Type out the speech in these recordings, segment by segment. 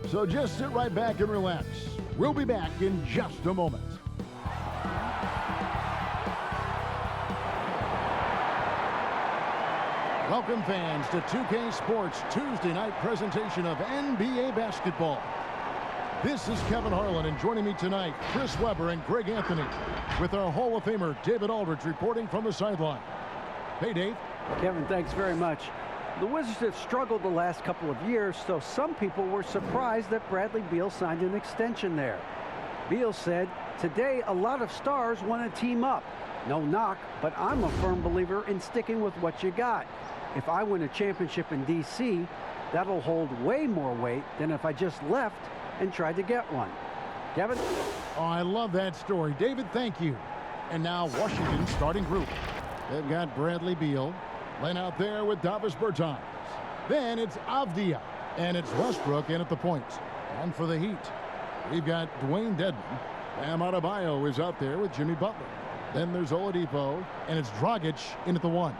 So just sit right back and relax. We'll be back in just a moment. Welcome, fans, to 2K Sports Tuesday night presentation of NBA basketball. This is Kevin Harlan, and joining me tonight, Chris Webber and Greg Anthony, with our Hall of Famer David Aldridge reporting from the sideline. Hey, Dave. Kevin, thanks very much. The Wizards have struggled the last couple of years, so some people were surprised that Bradley Beal signed an extension there. Beal said, "Today, a lot of stars want to team up. No knock, but I'm a firm believer in sticking with what you got. If I win a championship in D.C., that'll hold way more weight than if I just left and tried to get one." Kevin? Oh, I love that story. David, thank you. And now Washington's starting group. They've got Bradley Beal, laying out there with Davis Bertans. Then it's Avdia, and it's Westbrook in at the point. And for the Heat, we've got Dwayne Dedmon. Bam Adebayo is out there with Jimmy Butler. Then there's Oladipo, and it's Dragic in at the 1.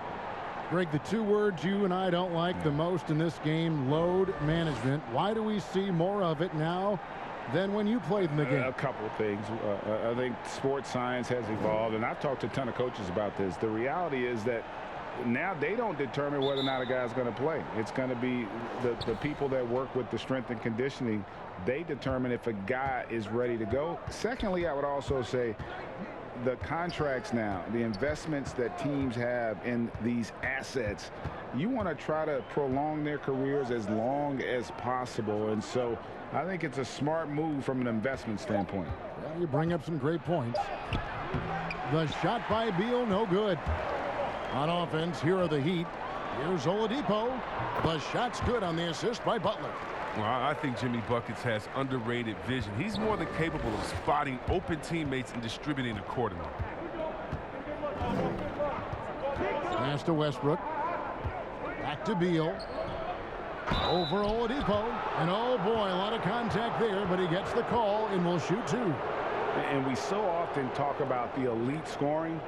Greg, the two words you and I don't like the most in this game, load management. Why do we see more of it now than when you played in the game? A couple of things. I think sports science has evolved, and I've talked to a ton of coaches about this. The reality is that now they don't determine whether or not a guy's going to play. It's going to be the people that work with the strength and conditioning. They determine if a guy is ready to go. Secondly, I would also say the contracts now, the investments that teams have in these assets, you want to try to prolong their careers as long as possible. And so I think it's a smart move from an investment standpoint. Well, you bring up some great points. The shot by Beal, no good. On offense, here are the Heat. Here's Oladipo. The shot's good on the assist by Butler. Well, I think Jimmy Buckets has underrated vision. He's more than capable of spotting open teammates and distributing accordingly. Pass to Westbrook. Back to Beal. Over Oladipo. And oh boy, a lot of contact there, but he gets the call and will shoot 2. And we so often talk about the elite scoring,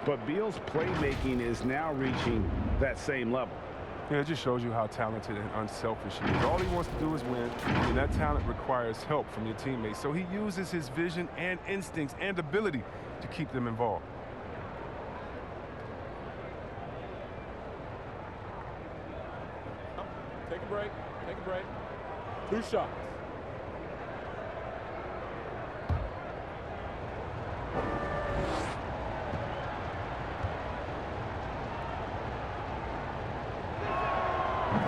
but Beal's playmaking is now reaching that same level. Yeah, it just shows you how talented and unselfish he is. All he wants to do is win, and that talent requires help from your teammates. So he uses his vision and instincts and ability to keep them involved. Take a break. Take a break. 2 shots.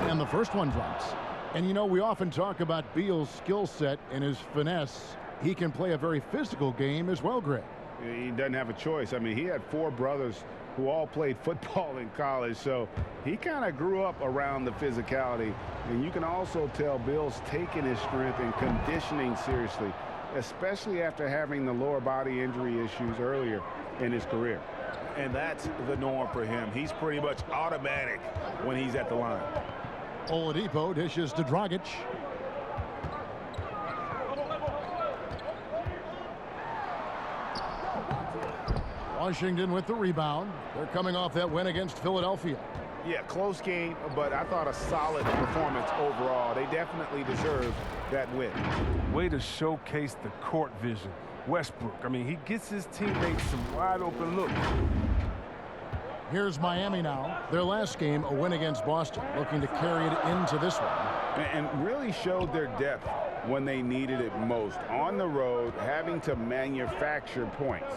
And the first one drops. And you know, we often talk about Beal's skill set and his finesse. He can play a very physical game as well, Greg. He doesn't have a choice. I mean, he had 4 brothers who all played football in college, so he kind of grew up around the physicality. And you can also tell Beal's taking his strength and conditioning seriously, especially after having the lower body injury issues earlier in his career. And that's the norm for him. He's pretty much automatic when he's at the line. Oladipo dishes to Dragic. Washington with the rebound. They're coming off that win against Philadelphia. Yeah, close game, but I thought a solid performance overall. They definitely deserve that win. Way to showcase the court vision. Westbrook, I mean, he gets his teammates some wide open looks. Here's Miami now. Their last game, a win against Boston, looking to carry it into this one. And really showed their depth when they needed it most. On the road, having to manufacture points.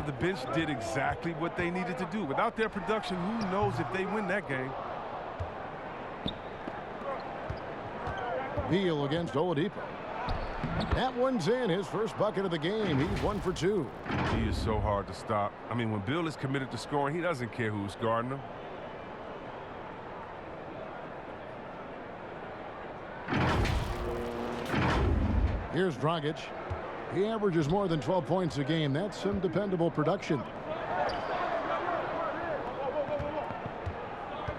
The bench did exactly what they needed to do. Without their production, who knows if they win that game. Beal against Oladipo. That one's in, his first bucket of the game. He's 1 for 2. He is so hard to stop. I mean, when Beal is committed to scoring, he doesn't care who's guarding him. Here's Dragic. He averages more than 12 points a game. That's some dependable production.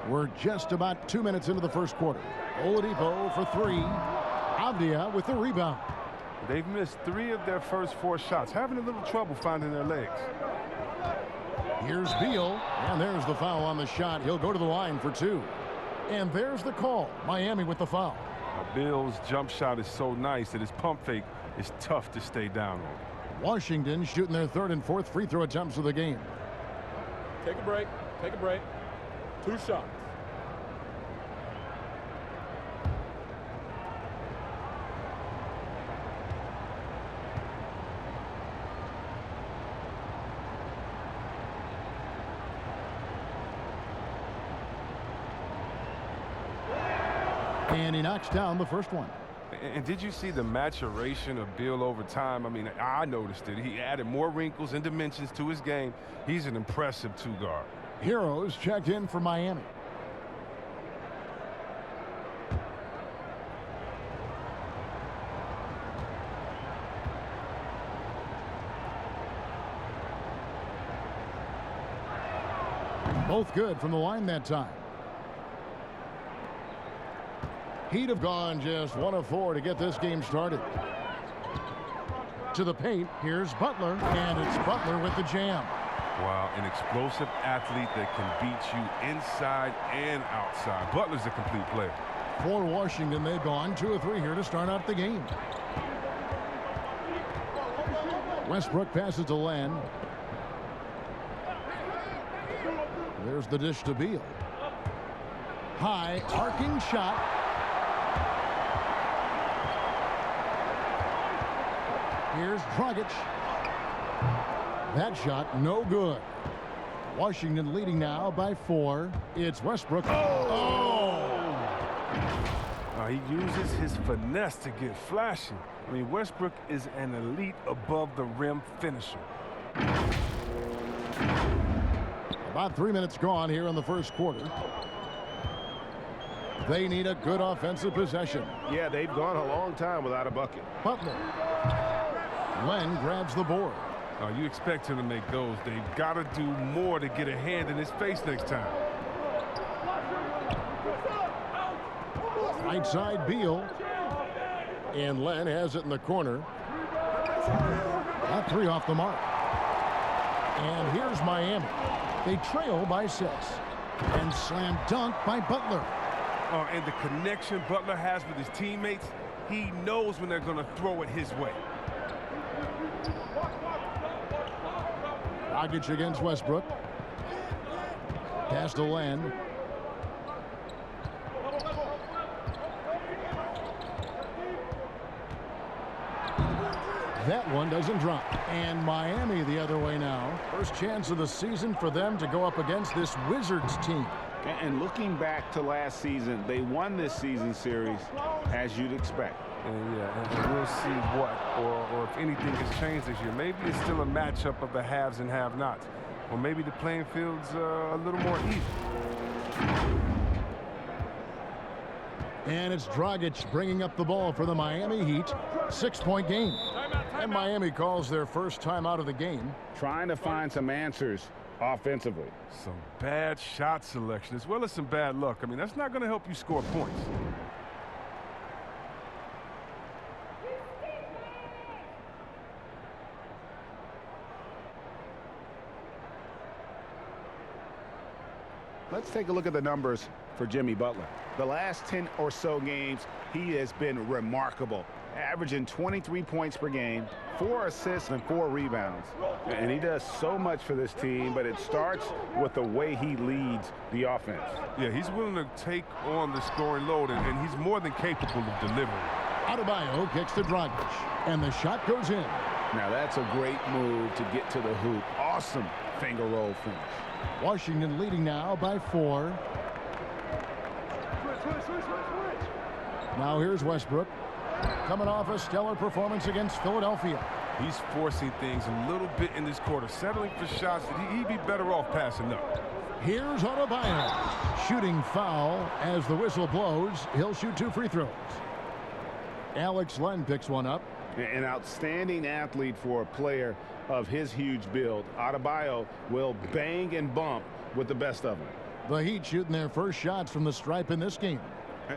We're just about 2 minutes into the first quarter. Oladipo for 3. Avdia with the rebound. They've missed 3 of their first 4 shots, having a little trouble finding their legs. Here's Beal, and there's the foul on the shot. He'll go to the line for 2. And there's the call. Miami with the foul. Beal's jump shot is so nice that his pump fake is tough to stay down on. Washington shooting their third and fourth free throw attempts of the game. Take a break. Take a break. 2 shots. And he knocks down the first one. And did you see the maturation of Beal over time? I mean, I noticed it. He added more wrinkles and dimensions to his game. He's an impressive 2-guard. Heroes checked in for Miami. Both good from the line that time. He'd have gone just 1 of 4 to get this game started. To the paint, here's Butler, and it's Butler with the jam. Wow, an explosive athlete that can beat you inside and outside. Butler's a complete player. For Washington, they've gone 2 of 3 here to start out the game. Westbrook passes to Len. There's the dish to Beal. High, arcing shot. Here's Dragic. That shot, no good. Washington leading now by 4. It's Westbrook. He uses his finesse to get flashy. I mean, Westbrook is an elite above-the-rim finisher. About 3 minutes gone here in the first quarter. They need a good offensive possession. Yeah, they've gone a long time without a bucket. Butler. Len grabs the board. You expect him to make those. They've got to do more to get a hand in his face next time. Right side, Beal. And Len has it in the corner. That 3 off the mark. And here's Miami. They trail by 6. And slam dunk by Butler. And the connection Butler has with his teammates, he knows when they're going to throw it his way. Dragic against Westbrook. Pass to Len. That one doesn't drop. And Miami the other way now. First chance of the season for them to go up against this Wizards team. And looking back to last season, they won this season series as you'd expect. And we'll see what, or if anything has changed this year. Maybe it's still a matchup of the haves and have-nots. Or maybe the playing field's a little more even. And it's Dragic bringing up the ball for the Miami Heat. 6-point game. And Miami calls their first time out of the game. Trying to find some answers offensively. Some bad shot selection as well as some bad luck. I mean, that's not going to help you score points. Let's take a look at the numbers for Jimmy Butler. The last 10 or so games, he has been remarkable, averaging 23 points per game, 4 assists and 4 rebounds. And he does so much for this team, but it starts with the way he leads the offense. Yeah, he's willing to take on the scoring load, and he's more than capable of delivering. Adebayo kicks to Dragic, and the shot goes in. Now that's a great move to get to the hoop. Awesome finger roll finish. Washington leading now by 4. Now here's Westbrook. Coming off a stellar performance against Philadelphia. He's forcing things a little bit in this quarter, settling for shots that he'd be better off passing up. Here's Adebayo. Shooting foul as the whistle blows. He'll shoot 2 free throws. Alex Len picks one up. An outstanding athlete for a player of his huge build. Adebayo will bang and bump with the best of them. The Heat shooting their first shots from the stripe in this game.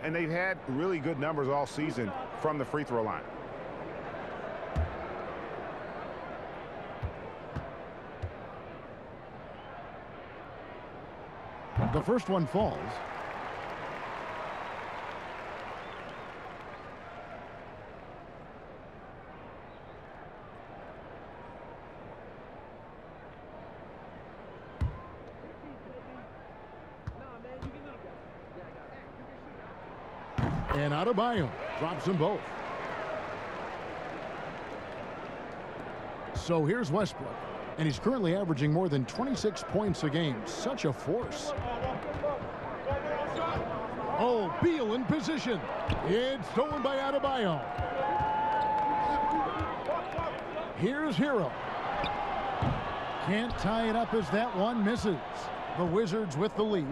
And they've had really good numbers all season from the free throw line. The first one falls. And Adebayo drops them both. So here's Westbrook. And he's currently averaging more than 26 points a game. Such a force. Oh, Beal in position. It's stolen by Adebayo. Here's Hero. Can't tie it up as that one misses. The Wizards with the lead.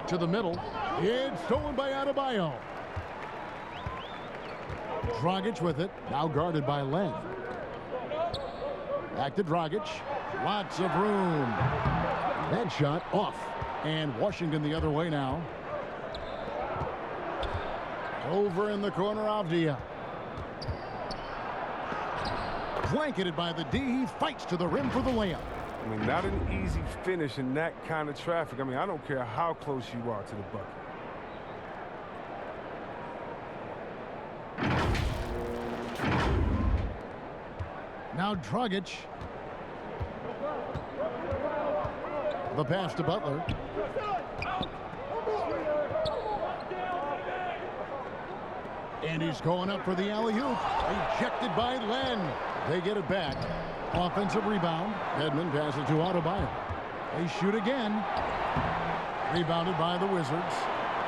To the middle. It's stolen by Adebayo. Dragic with it. Now guarded by Len. Back to Dragic. Lots of room. That shot off. And Washington the other way now. Over in the corner, Avdia. Blanketed by the D. He fights to the rim for the layup. I mean, not an easy finish in that kind of traffic. I mean, I don't care how close you are to the bucket. Now Dragic. The pass to Butler. And he's going up for the alley-oop. Ejected by Len. They get it back. Offensive rebound. Edmond passes to Adebayo. They shoot again. Rebounded by the Wizards.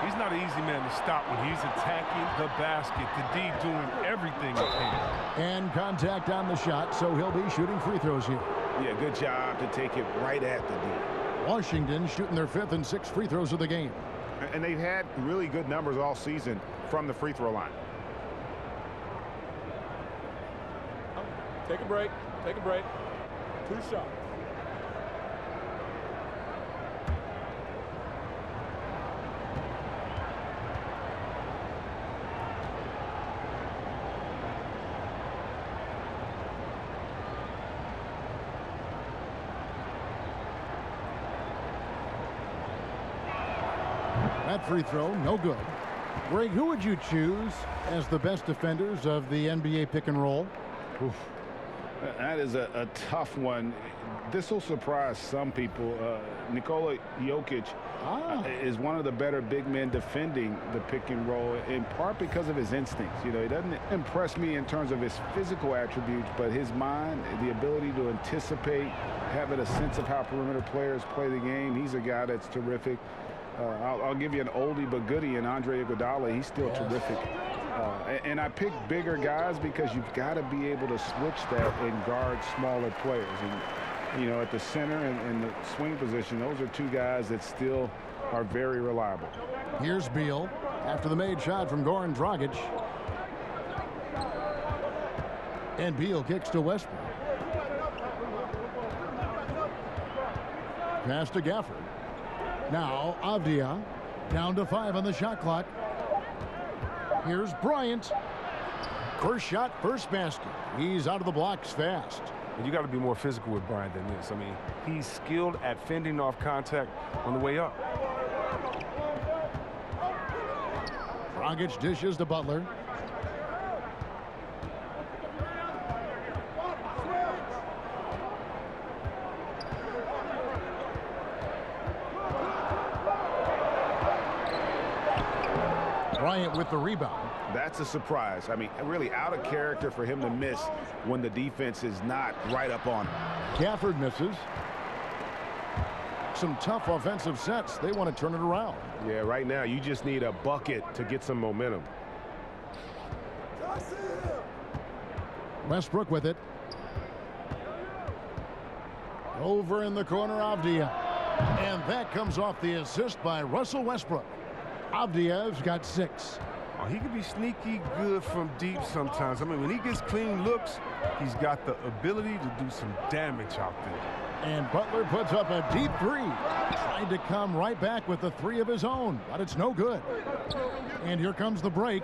He's not an easy man to stop when he's attacking the basket. The D doing everything he can. And contact on the shot, so he'll be shooting free throws here. Yeah, good job to take it right at the D. Washington shooting their 5th and 6th free throws of the game. And they've had really good numbers all season from the free throw line. Take a break. Take a break. 2 shots. That free throw, no good. Greg, who would you choose as the best defenders of the NBA pick and roll? Oof. That is a tough one. This will surprise some people. Nikola Jokic is one of the better big men defending the pick and roll, in part because of his instincts. You know, he doesn't impress me in terms of his physical attributes, but his mind, the ability to anticipate, having a sense of how perimeter players play the game. He's a guy that's terrific. I'll give you an oldie but goodie in Andre Iguodala. He's still terrific. And I pick bigger guys because you've got to be able to switch that and guard smaller players. And, you know, at the center and the swing position, those are 2 guys that still are very reliable. Here's Beal after the made shot from Goran Dragic. And Beal kicks to Westbrook. Pass to Gafford. Now Avdia down to 5 on the shot clock. Here's Bryant. First shot, first basket. He's out of the blocks fast. And you got to be more physical with Bryant than this. I mean, he's skilled at fending off contact on the way up. Dragic dishes to Butler. Bryant with the rebound. That's a surprise. I mean, really out of character for him to miss when the defense is not right up on him. Gafford misses. Some tough offensive sets. They want to turn it around. Yeah, right now you just need a bucket to get some momentum. Westbrook with it. Over in the corner, Avdia. And that comes off the assist by Russell Westbrook. Avdia's got 6. Oh, he can be sneaky good from deep sometimes. I mean, when he gets clean looks, he's got the ability to do some damage out there. And Butler puts up a deep 3. Tried to come right back with the 3 of his own, but it's no good. And here comes the break.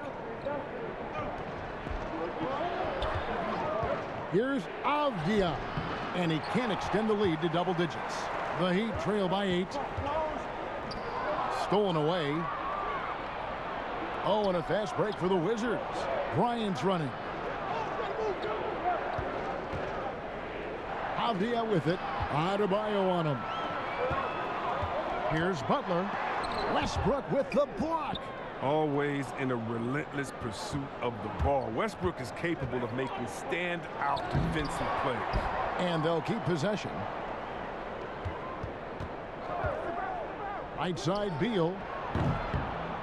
Here's Avdia. And he can't extend the lead to double digits. The Heat trail by 8. Stolen away. Oh, and a fast break for the Wizards. Bryant's running. Avdia with it. Adebayo on him. Here's Butler. Westbrook with the block. always in a relentless pursuit of the ball. Westbrook is capable of making stand-out defensive plays. And they'll keep possession. Right side, Beal.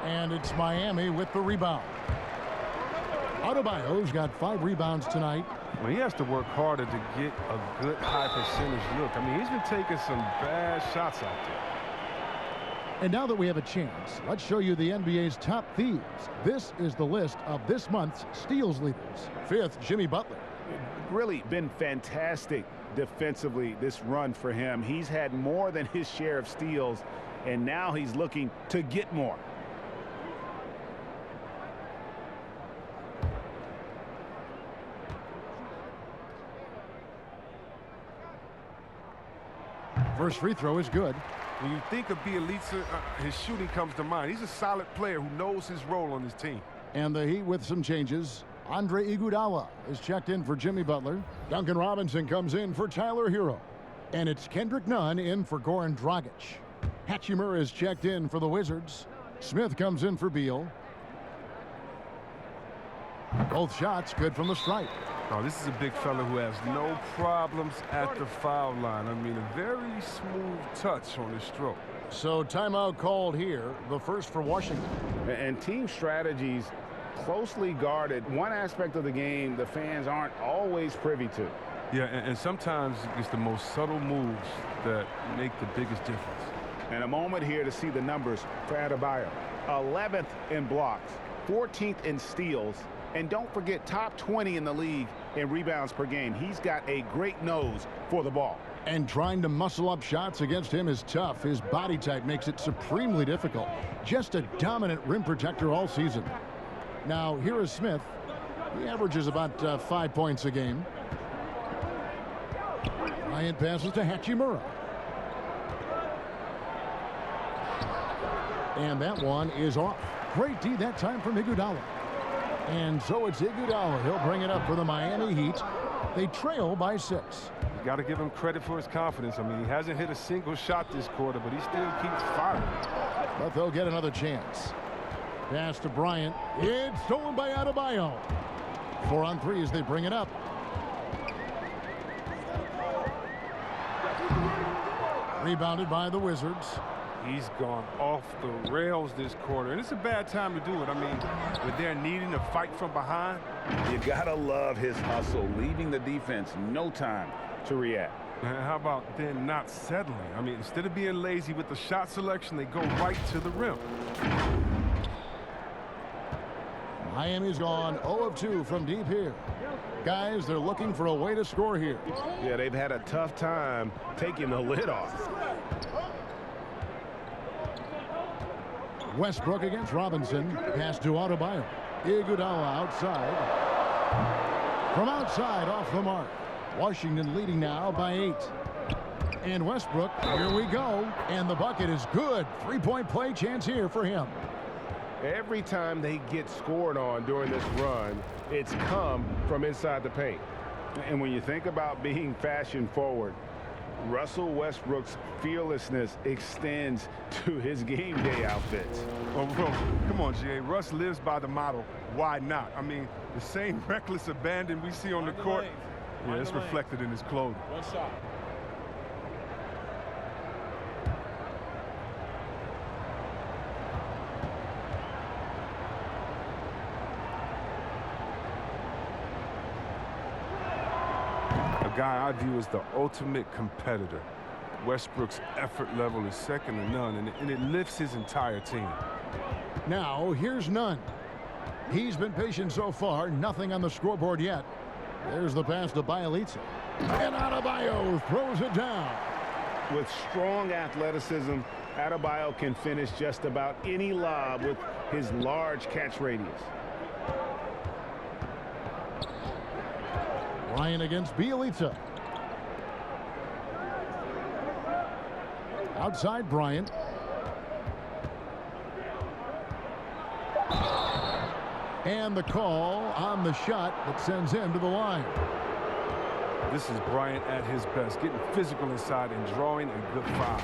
And it's Miami with the rebound. Adebayo's got 5 rebounds tonight. Well, he has to work harder to get a good high percentage look. I mean, he's been taking some bad shots out there. And now that we have a chance, let's show you the NBA's top thieves. This is the list of this month's steals leaders. 5th, Jimmy Butler. Really been fantastic defensively this run for him. He's had more than his share of steals, and now he's looking to get more. First free throw is good. When you think of Bielitsa, his shooting comes to mind. He's a solid player who knows his role on his team. And the Heat with some changes. Andre Iguodala is checked in for Jimmy Butler. Duncan Robinson comes in for Tyler Hero. And it's Kendrick Nunn in for Goran Dragic. Hachimura is checked in for the Wizards. Smith comes in for Beal. Both shots good from the stripe. Oh, this is a big fella who has no problems at the foul line. I mean, a very smooth touch on his stroke. So timeout called here, the first for Washington. And team strategies closely guarded. One aspect of the game the fans aren't always privy to. Yeah, and sometimes it's the most subtle moves that make the biggest difference. And a moment here to see the numbers for Adebayo. 11th in blocks, 14th in steals, and don't forget top 20 in the league in rebounds per game. He's got a great nose for the ball. And trying to muscle up shots against him is tough. His body type makes it supremely difficult. Just a dominant rim protector all season. Now, here is Smith. He averages about 5 points a game. Bryant passes to Hachimura. And that one is off. Great D that time from Iguodala. And so it's Iguodala. He'll bring it up for the Miami Heat. They trail by 6. You got to give him credit for his confidence. I mean, he hasn't hit a single shot this quarter, but he still keeps firing. But they'll get another chance. Pass to Bryant. It's stolen by Adebayo. 4 on 3 as they bring it up. Rebounded by the Wizards. He's gone off the rails this quarter, and it's a bad time to do it. I mean, when they're needing to fight from behind. You gotta love his hustle, leaving the defense no time to react. And how about then not settling? I mean, instead of being lazy with the shot selection, they go right to the rim. Miami's gone 0 of 2 from deep here. Guys, they're looking for a way to score here. Yeah, they've had a tough time taking the lid off. Westbrook against Robinson. Pass to Adebayo. Iguodala outside. From outside, off the mark. Washington leading now by 8. And Westbrook, here we go. And the bucket is good. 3-point play chance here for him. Every time they get scored on during this run, it's come from inside the paint. And when you think about being fashion forward, Russell Westbrook's fearlessness extends to his game day outfits. Oh, bro, come on, G.A. Russ lives by the motto, why not? I mean, the same reckless abandon we see on the court, yeah, it's reflected in his clothing. One shot. A guy I view as the ultimate competitor. Westbrook's effort level is second to none, and it lifts his entire team. Now, here's Nunn. He's been patient so far. Nothing on the scoreboard yet. There's the pass to Bielitsa. And Adebayo throws it down. With strong athleticism, Adebayo can finish just about any lob with his large catch radius. Ryan against Bielitsa. Outside Bryant. And the call on the shot that sends him to the line. This is Bryant at his best, getting physical inside and drawing a good foul.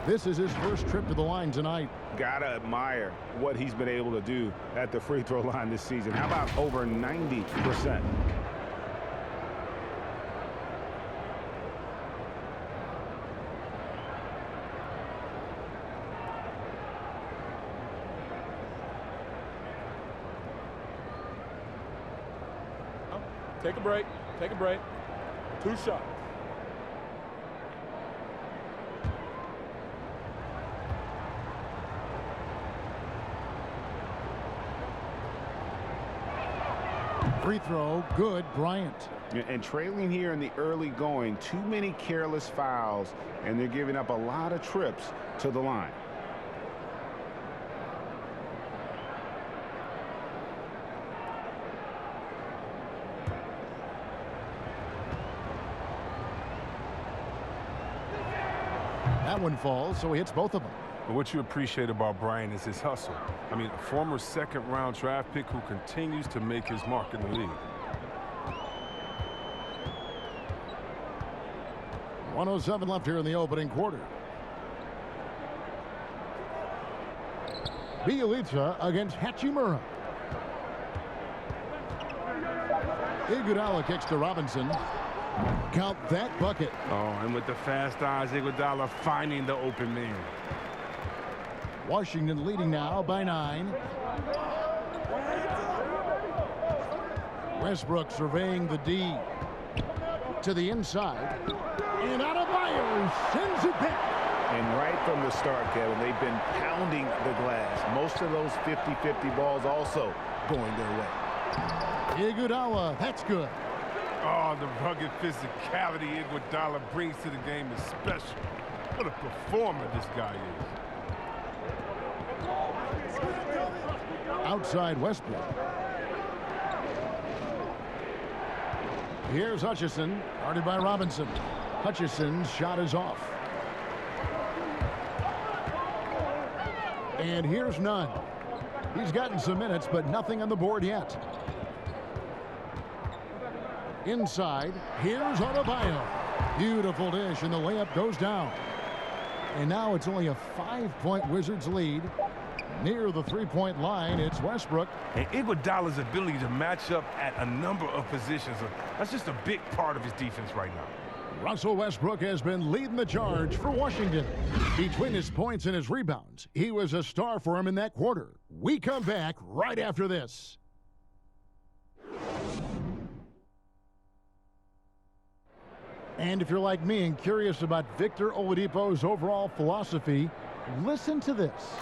This is his first trip to the line tonight. Gotta admire what he's been able to do at the free throw line this season. How about over 90%? Take a break. Take a break. 2 shots. Free throw, good, Bryant. And trailing here in the early going, too many careless fouls, and they're giving up a lot of trips to the line. That one falls, so he hits both of them. But what you appreciate about Brian is his hustle. I mean, a former second-round draft pick who continues to make his mark in the league. 1:07 left here in the opening quarter. Bielitsa against Hachimura. Iguodala kicks to Robinson. Count that bucket. Oh, and with the fast eyes, Iguodala finding the open man. Washington leading now by 9. Westbrook surveying the D. To the inside. And Adebayo sends it back. And right from the start, Kevin, they've been pounding the glass. Most of those 50-50 balls also going their way. Iguodala, that's good. Oh, the rugged physicality Iguodala brings to the game is special. What a performer this guy is. Outside Westbrook. Here's Hutchison, guarded by Robinson. Hutchison's shot is off. And here's Nunn. He's gotten some minutes, but nothing on the board yet. Inside, here's Adebayo. Beautiful dish, and the layup goes down. And now it's only a 5-point Wizards lead. Near the three-point line, it's Westbrook. And Iguodala's ability to match up at a number of positions, that's just a big part of his defense right now. Russell Westbrook has been leading the charge for Washington. Between his points and his rebounds, he was a star for him in that quarter. We come back right after this. And if you're like me and curious about Victor Oladipo's overall philosophy, listen to this.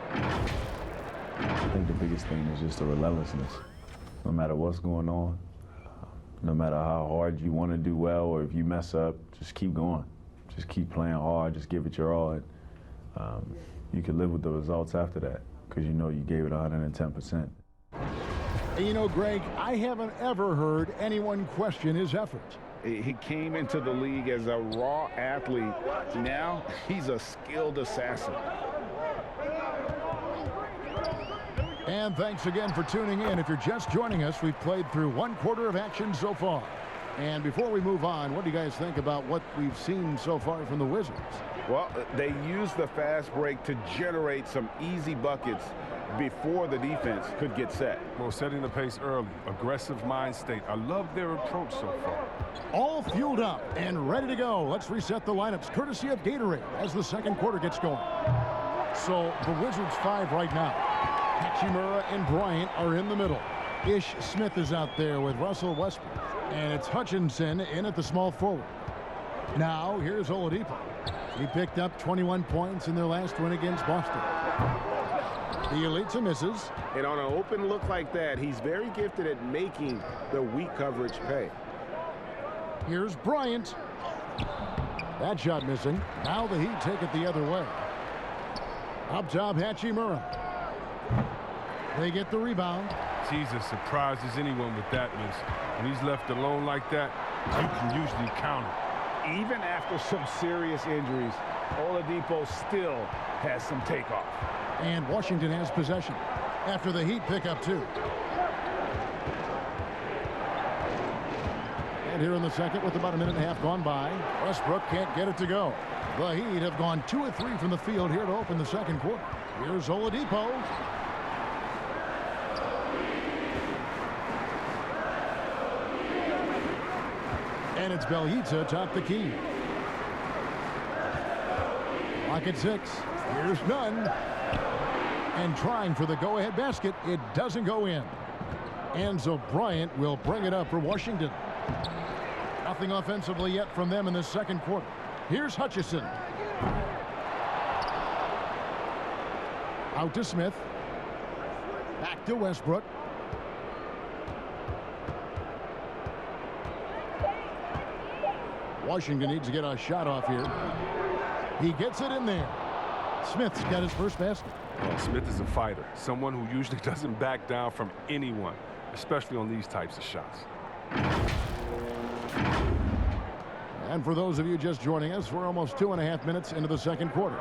I think the biggest thing is just the relentlessness. No matter what's going on, no matter how hard you want to do well, or if you mess up, just keep going. Just keep playing hard, just give it your all. And, you can live with the results after that because you know you gave it 110%. And you know, Greg, I haven't ever heard anyone question his effort. He came into the league as a raw athlete. Now he's a skilled assassin. And thanks again for tuning in. If you're just joining us, we've played through one quarter of action so far. And before we move on, what do you guys think about what we've seen so far from the Wizards? Well, they used the fast break to generate some easy buckets before the defense could get set. Well, setting the pace early, aggressive mind state. I love their approach so far. All fueled up and ready to go. Let's reset the lineups courtesy of Gatorade as the second quarter gets going. So the Wizards 5 right now. Hachimura and Bryant are in the middle. Ish Smith is out there with Russell Westbrook. And it's Hutchinson in at the small forward. Now here's Oladipo. He picked up 21 points in their last win against Boston. Bielitsa misses. And on an open look like that, he's very gifted at making the weak coverage pay. Here's Bryant. That shot missing. Now the Heat take it the other way. Up top, Hachimura. They get the rebound. Jesus surprises anyone with that miss. When he's left alone like that, you can usually count it. Even after some serious injuries, Oladipo still has some takeoff. And Washington has possession after the Heat pick up 2. And here in the second with about a minute and a half gone by, Westbrook can't get it to go. The Heat have gone 2 of 3 from the field here to open the second quarter. Here's Oladipo. And it's Bjelica atop the key. Lock at 6. Here's Nunn. And trying for the go-ahead basket. It doesn't go in. Enzo Bryant will bring it up for Washington. Nothing offensively yet from them in the second quarter. Here's Hutchison. Out to Smith. Back to Westbrook. Washington needs to get a shot off here. He gets it in there. Smith's got his first basket. Well, Smith is a fighter, someone who usually doesn't back down from anyone, especially on these types of shots. And for those of you just joining us, we're almost 2.5 minutes into the second quarter.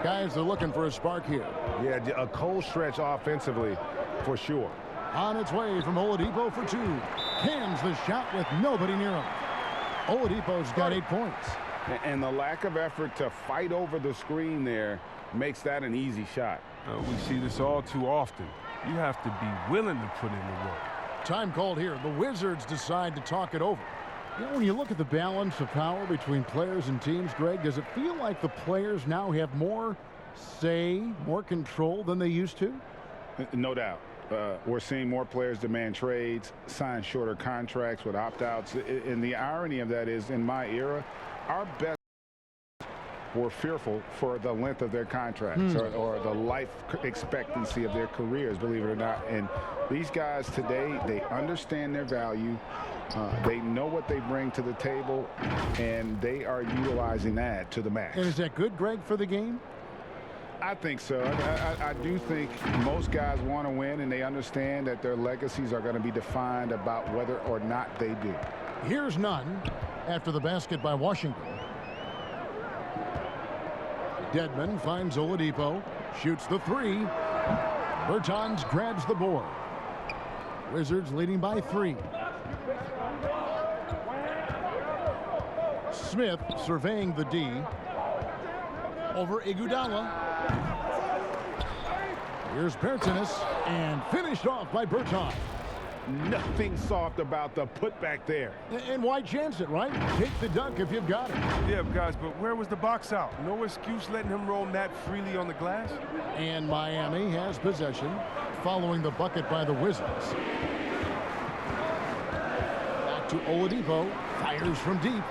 Guys, they're looking for a spark here. Yeah, a cold stretch offensively for sure. On its way from Oladipo for 2. Cans the shot with nobody near him. Oladipo's got 8 points. And the lack of effort to fight over the screen there makes that an easy shot. We see this all too often. You have to be willing to put in the work. Time called here. The Wizards decide to talk it over. You know, when you look at the balance of power between players and teams, Greg, does it feel like the players now have more say, more control than they used to? No doubt. We're seeing more players demand trades, sign shorter contracts with opt-outs. And the irony of that is, in my era, our best were fearful for the length of their contracts or the life expectancy of their careers, believe it or not. And these guys today, they understand their value. They know what they bring to the table, and they are utilizing that to the max. And is that good, Greg, for the game? I think so. I do think most guys want to win, and they understand that their legacies are going to be defined about whether or not they do. Here's Nunn after the basket by Washington. Dedmon finds Oladipo, shoots the 3. Bertans grabs the board. Wizards leading by 3. Smith surveying the D. Over Iguodala. Here's Bertans, and finished off by Bertans. Nothing soft about the putback there. And why chance it, right? Take the dunk if you've got it. Yeah, guys, but where was the box out? No excuse letting him roam that freely on the glass. And Miami has possession following the bucket by the Wizards. Back to Oladipo. Fires from deep.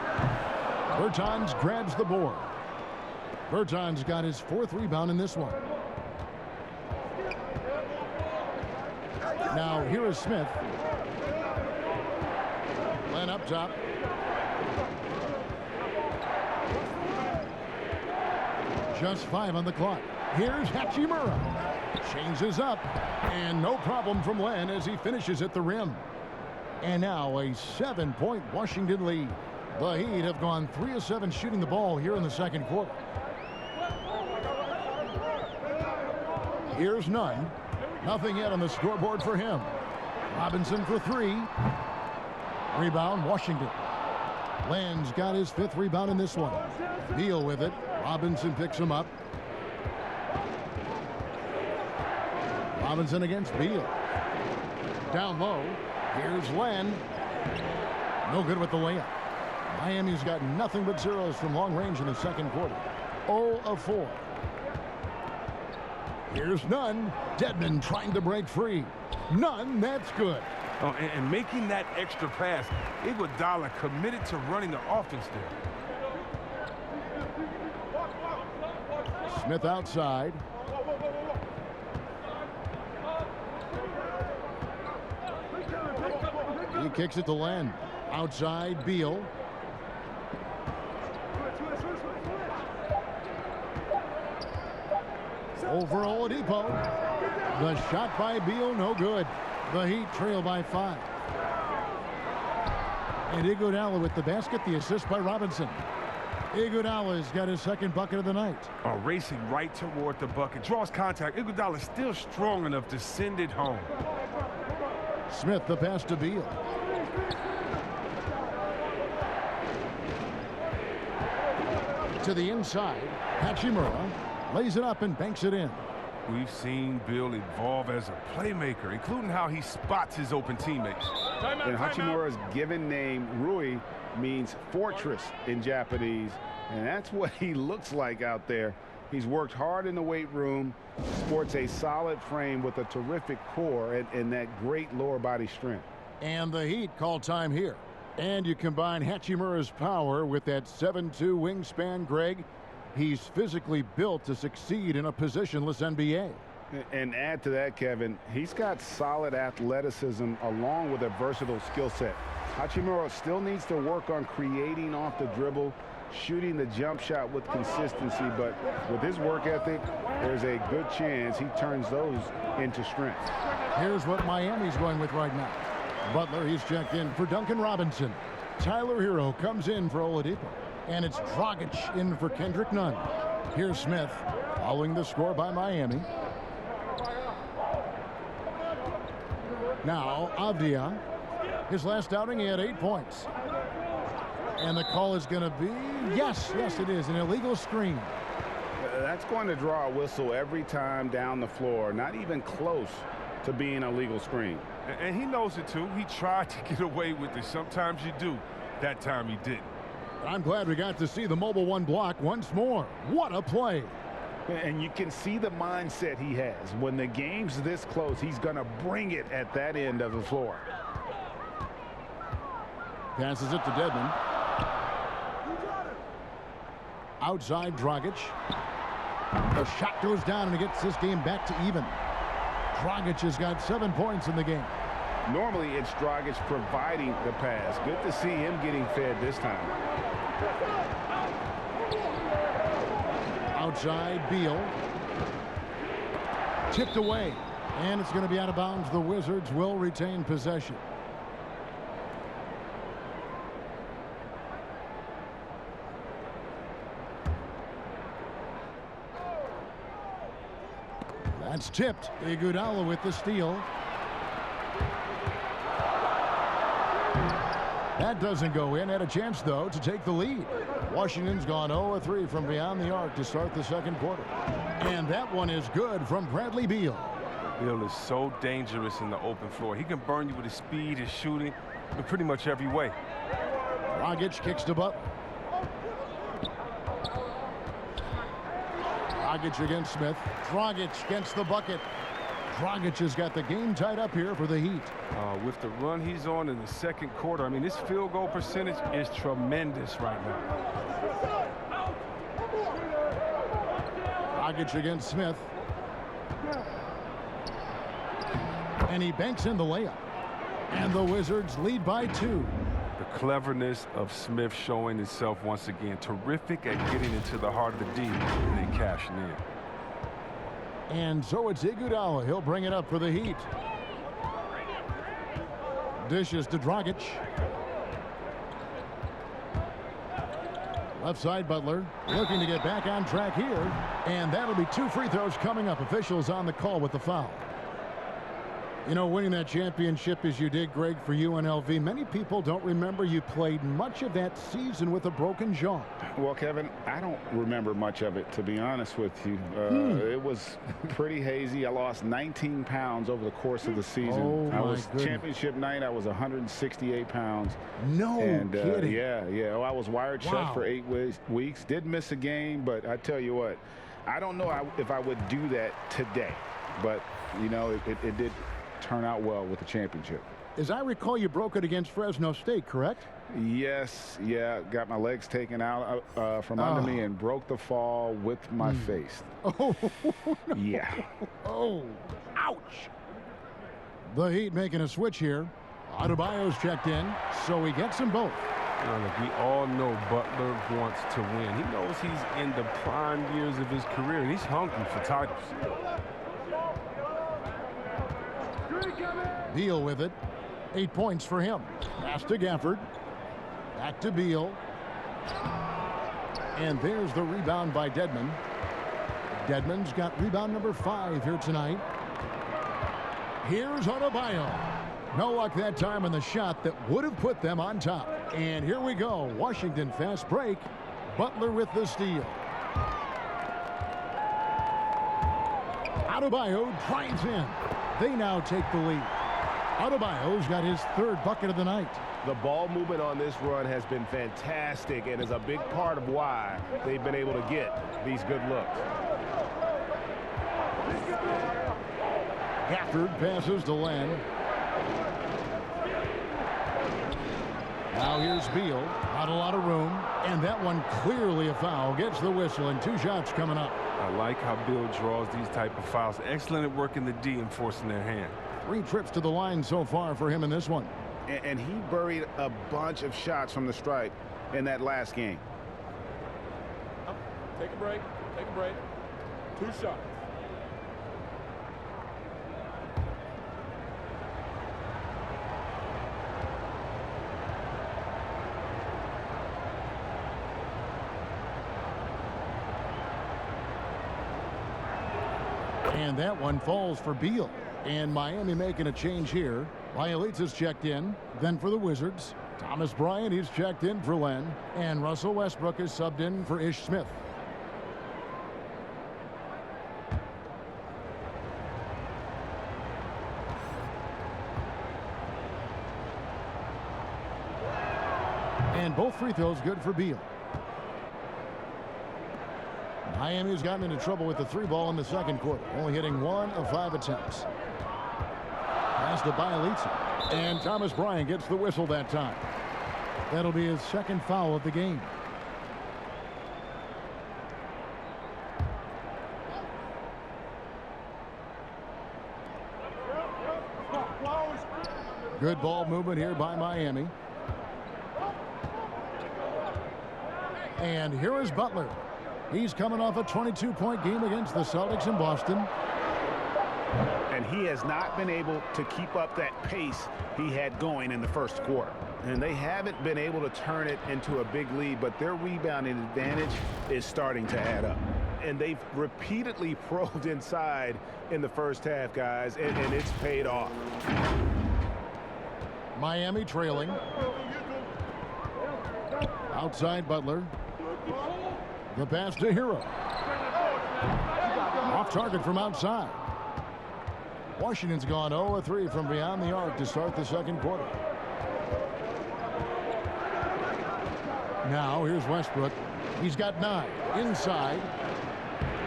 Bertans grabs the board. Bertans got his 4th rebound in this one. Now here is Smith. Len up top. Just 5 on the clock. Here's Hachimura. Changes up. And no problem from Len as he finishes at the rim. And now a 7-point Washington lead. The Heat have gone 3 of 7 shooting the ball here in the second quarter. Here's Nunn. Nothing yet on the scoreboard for him. Robinson for 3. Rebound, Washington. Len's got his 5th rebound in this one. Beal with it. Robinson picks him up. Robinson against Beal. Down low. Here's Len. No good with the layup. Miami's got nothing but zeros from long range in the second quarter. 0 of 4. Here's Nunn. Dedmon trying to break free. Nunn, that's good. Oh, and making that extra pass, Iguodala committed to running the offense there. Smith outside. He kicks it to Len. Outside, Beal. Over Oladipo. The shot by Beal, no good. The Heat trail by 5. And Iguodala with the basket, the assist by Robinson. Iguodala's got his 2nd bucket of the night. Racing right toward the bucket. Draws contact. Iguodala still strong enough to send it home. Smith, the pass to Beal. To the inside. Hachimura lays it up and banks it in. We've seen Bill evolve as a playmaker, including how he spots his open teammates. And Hachimura's given name, Rui, means fortress in Japanese. And that's what he looks like out there. He's worked hard in the weight room, sports a solid frame with a terrific core and that great lower body strength. And the Heat call time here. And you combine Hachimura's power with that 7'2" wingspan, Greg. He's physically built to succeed in a positionless NBA. And add to that, Kevin, he's got solid athleticism along with a versatile skill set. Hachimura still needs to work on creating off the dribble, shooting the jump shot with consistency, but with his work ethic, there's a good chance he turns those into strength. Here's what Miami's going with right now. Butler, he's checked in for Duncan Robinson. Tyler Hero comes in for Oladipo. And it's Dragic in for Kendrick Nunn. Here's Smith following the score by Miami. Now Avdia. His last outing, he had 8 points. And the call is going to be, yes, it is, an illegal screen. That's going to draw a whistle every time down the floor. Not even close to being a legal screen. And he knows it, too. He tried to get away with it. Sometimes you do. That time he didn't. I'm glad we got to see the Mobile One block once more. What a play. And you can see the mindset he has. When the game's this close, he's going to bring it at that end of the floor. Passes it to Dedmon. Outside Dragic. The shot goes down and it gets this game back to even. Dragic has got 7 points in the game. Normally it's Dragic providing the pass. Good to see him getting fed this time. Outside Beal. Tipped away. And it's going to be out of bounds. The Wizards will retain possession. That's tipped. Iguodala with the steal. That doesn't go in. Had a chance, though, to take the lead. Washington's gone 0-3 from beyond the arc to start the second quarter. And that one is good from Bradley Beal. Beal is so dangerous in the open floor. He can burn you with his speed, his shooting, in pretty much every way. Dragic kicks to Butler. Dragic against Smith. Dragic against the bucket. Dragic has got the game tied up here for the Heat. With the run he's on in the second quarter, I mean, his field goal percentage is tremendous right now. Dragic against Smith. And he banks in the layup. And the Wizards lead by 2. The cleverness of Smith showing itself once again. Terrific at getting into the heart of the D and then cashing in. And so it's Iguodala. He'll bring it up for the Heat. Dishes to Dragic. Left side Butler looking to get back on track here. And that'll be 2 free throws coming up. Officials on the call with the foul. You know, winning that championship as you did, Greg, for UNLV, many people don't remember you played much of that season with a broken jaw. Well, Kevin, I don't remember much of it, to be honest with you. It was pretty hazy. I lost 19 pounds over the course of the season. Championship night, I was 168 pounds. No kidding. Yeah. I was wired shut for 8 weeks. Did miss a game, but I tell you what, I don't know if I would do that today. But, you know, it did turn out well with the championship. As I recall, you broke it against Fresno State, correct? Yes, got my legs taken out from under me and broke the fall with my face. Oh, no. Yeah. Oh, ouch. The Heat making a switch here. Adebayo's checked in, so he gets them both. Look, we all know Butler wants to win. He knows he's in the prime years of his career, and he's hungry for titles. Beal with it. 8 points for him. Pass to Gafford. Back to Beal. And there's the rebound by Dedmon. Dedmon's got rebound number 5 here tonight. Here's Adebayo. No luck that time on the shot that would have put them on top. And here we go. Washington fast break. Butler with the steal. Adebayo drives in. They now take the lead. Adebayo's got his third bucket of the night. The ball movement on this run has been fantastic and is a big part of why they've been able to get these good looks. Gafford passes to Len. Now here's Beal. Not a lot of room. And that one clearly a foul. Gets the whistle and 2 shots coming up. I like how Bill draws these type of fouls. Excellent at working the D and forcing their hand. 3 trips to the line so far for him in this one. And he buried a bunch of shots from the stripe in that last game. Take a break. Take a break. 2 shots. And that one falls for Beal. And Miami making a change here. Bielitsa's checked in. Then for the Wizards, Thomas Bryant, he's checked in for Len. And Russell Westbrook is subbed in for Ish Smith. And both free throws good for Beal. Miami's gotten into trouble with the 3 ball in the second quarter, only hitting 1 of 5 attempts. Pass to Bielitsa. And Thomas Bryant gets the whistle that time. That'll be his second foul of the game. Good ball movement here by Miami. And here is Butler. He's coming off a 22-point game against the Celtics in Boston. And he has not been able to keep up that pace he had going in the first quarter. And they haven't been able to turn it into a big lead, but their rebounding advantage is starting to add up. And they've repeatedly probed inside in the first half, guys, and it's paid off. Miami trailing. Outside Butler. The pass to Hero. Off target from outside. Washington's gone 0-3 from beyond the arc to start the second quarter. Now here's Westbrook. He's got 9 inside.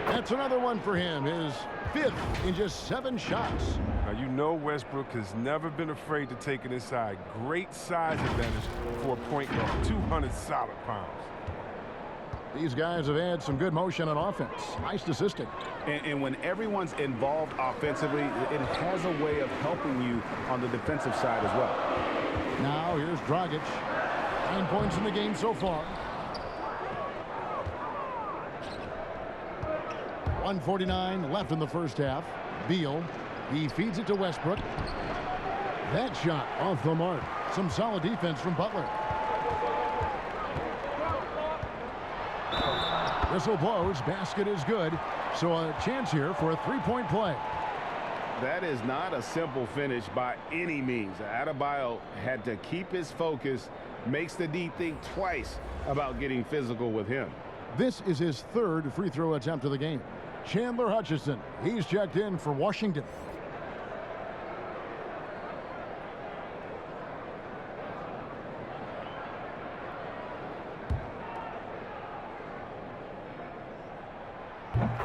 That's another one for him. His 5th in just 7 shots. Now, you know Westbrook has never been afraid to take it inside. Great size advantage for a point guard. 200 solid pounds. These guys have had some good motion on offense. Nice assisting. And when everyone's involved offensively, it has a way of helping you on the defensive side as well. Now here's Dragic. 9 points in the game so far. 1:49 left in the first half. Beal, he feeds it to Westbrook. That shot off the mark. Some solid defense from Butler. Whistle blows, basket is good. So a chance here for a 3-point play. That is not a simple finish by any means. Adebayo had to keep his focus, makes the D think twice about getting physical with him. This is his 3rd free throw attempt of the game. Chandler Hutchison, he's checked in for Washington.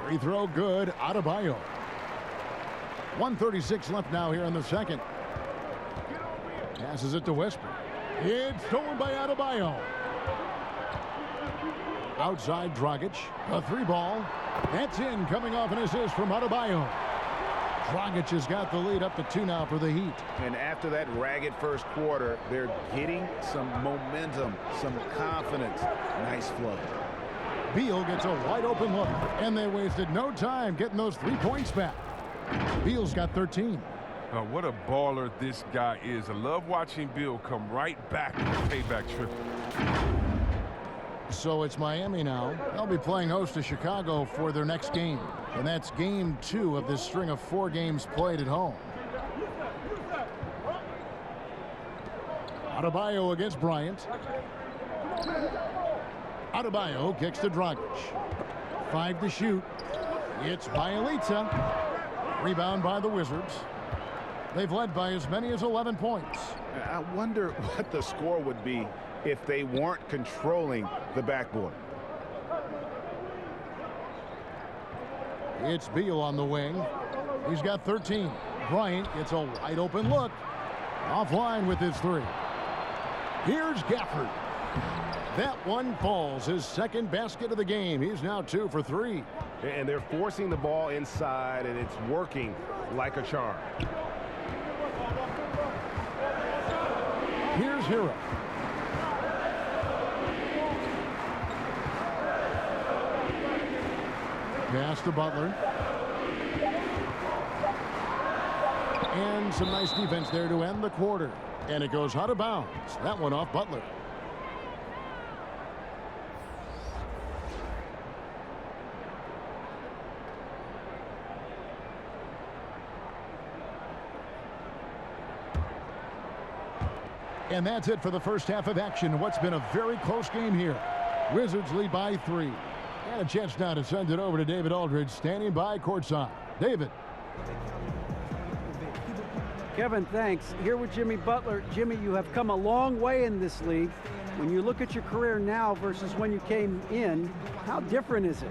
Free throw good. Adebayo. 1:36 left now here in the second. Passes it to Westbrook. It's stolen by Adebayo. Outside Dragic. A 3 ball. That's in, coming off an assist from Adebayo. Dragic has got the lead up to 2 now for the Heat. And after that ragged first quarter, they're getting some momentum, some confidence. Nice flow. Beal gets a wide open look, and they wasted no time getting those 3 points back. Beal's got 13. What a baller this guy is. I love watching Bill come right back with a payback trip. So it's Miami now. They'll be playing host to Chicago for their next game. And that's game 2 of this string of 4 games played at home. Adebayo against Bryant. Adebayo kicks to Dragic. 5 to shoot. It's Bielitsa. Rebound by the Wizards. They've led by as many as 11 points. I wonder what the score would be if they weren't controlling the backboard. It's Beal on the wing. He's got 13. Bryant gets a wide open look. Offline with his 3. Here's Gafford. That one falls. His second basket of the game. He's now 2 for 3. And they're forcing the ball inside, and it's working like a charm. Here's Hero. Pass to Butler. And some nice defense there to end the quarter. And it goes out of bounds. That one off Butler. And that's it for the first half of action. What's been a very close game here. Wizards lead by 3. And a chance now to send it over to David Aldridge, standing by courtside. David. Kevin, thanks. Here with Jimmy Butler. Jimmy, you have come a long way in this league. When you look at your career now versus when you came in, how different is it?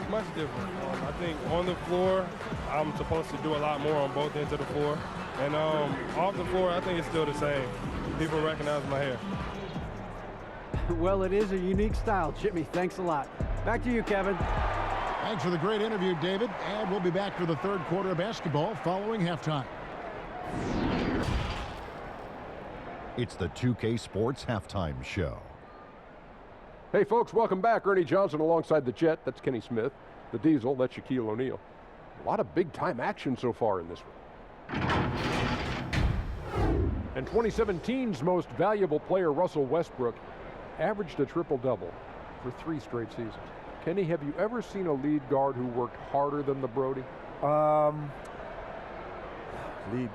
Much different. I think on the floor, I'm supposed to do a lot more on both ends of the floor. And off the floor, I think it's still the same. People recognize my hair. Well, it is a unique style, Jimmy. Thanks a lot. Back to you, Kevin. Thanks for the great interview, David. And we'll be back for the third quarter of basketball following halftime. It's the 2K Sports Halftime Show. Hey, folks, welcome back. Ernie Johnson alongside the Jet. That's Kenny Smith. The Diesel, that's Shaquille O'Neal. A lot of big-time action so far in this one. And 2017's most valuable player, Russell Westbrook, averaged a triple-double for 3 straight seasons. Kenny, have you ever seen a lead guard who worked harder than the Brody? Lead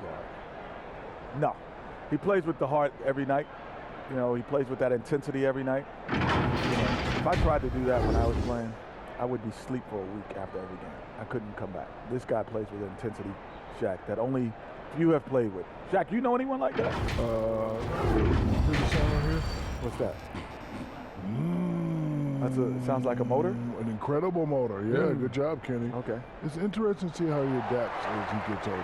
guard. No. He plays with the heart every night. You know, he plays with that intensity every night. You know, if I tried to do that when I was playing, I would be asleep for a week after every game. I couldn't come back. This guy plays with intensity, Shaq, that only few have played with. Shaq, you know anyone like that? What's that? It sounds like a motor? An incredible motor. Yeah, good job, Kenny. Okay. It's interesting to see how he adapts as he gets older.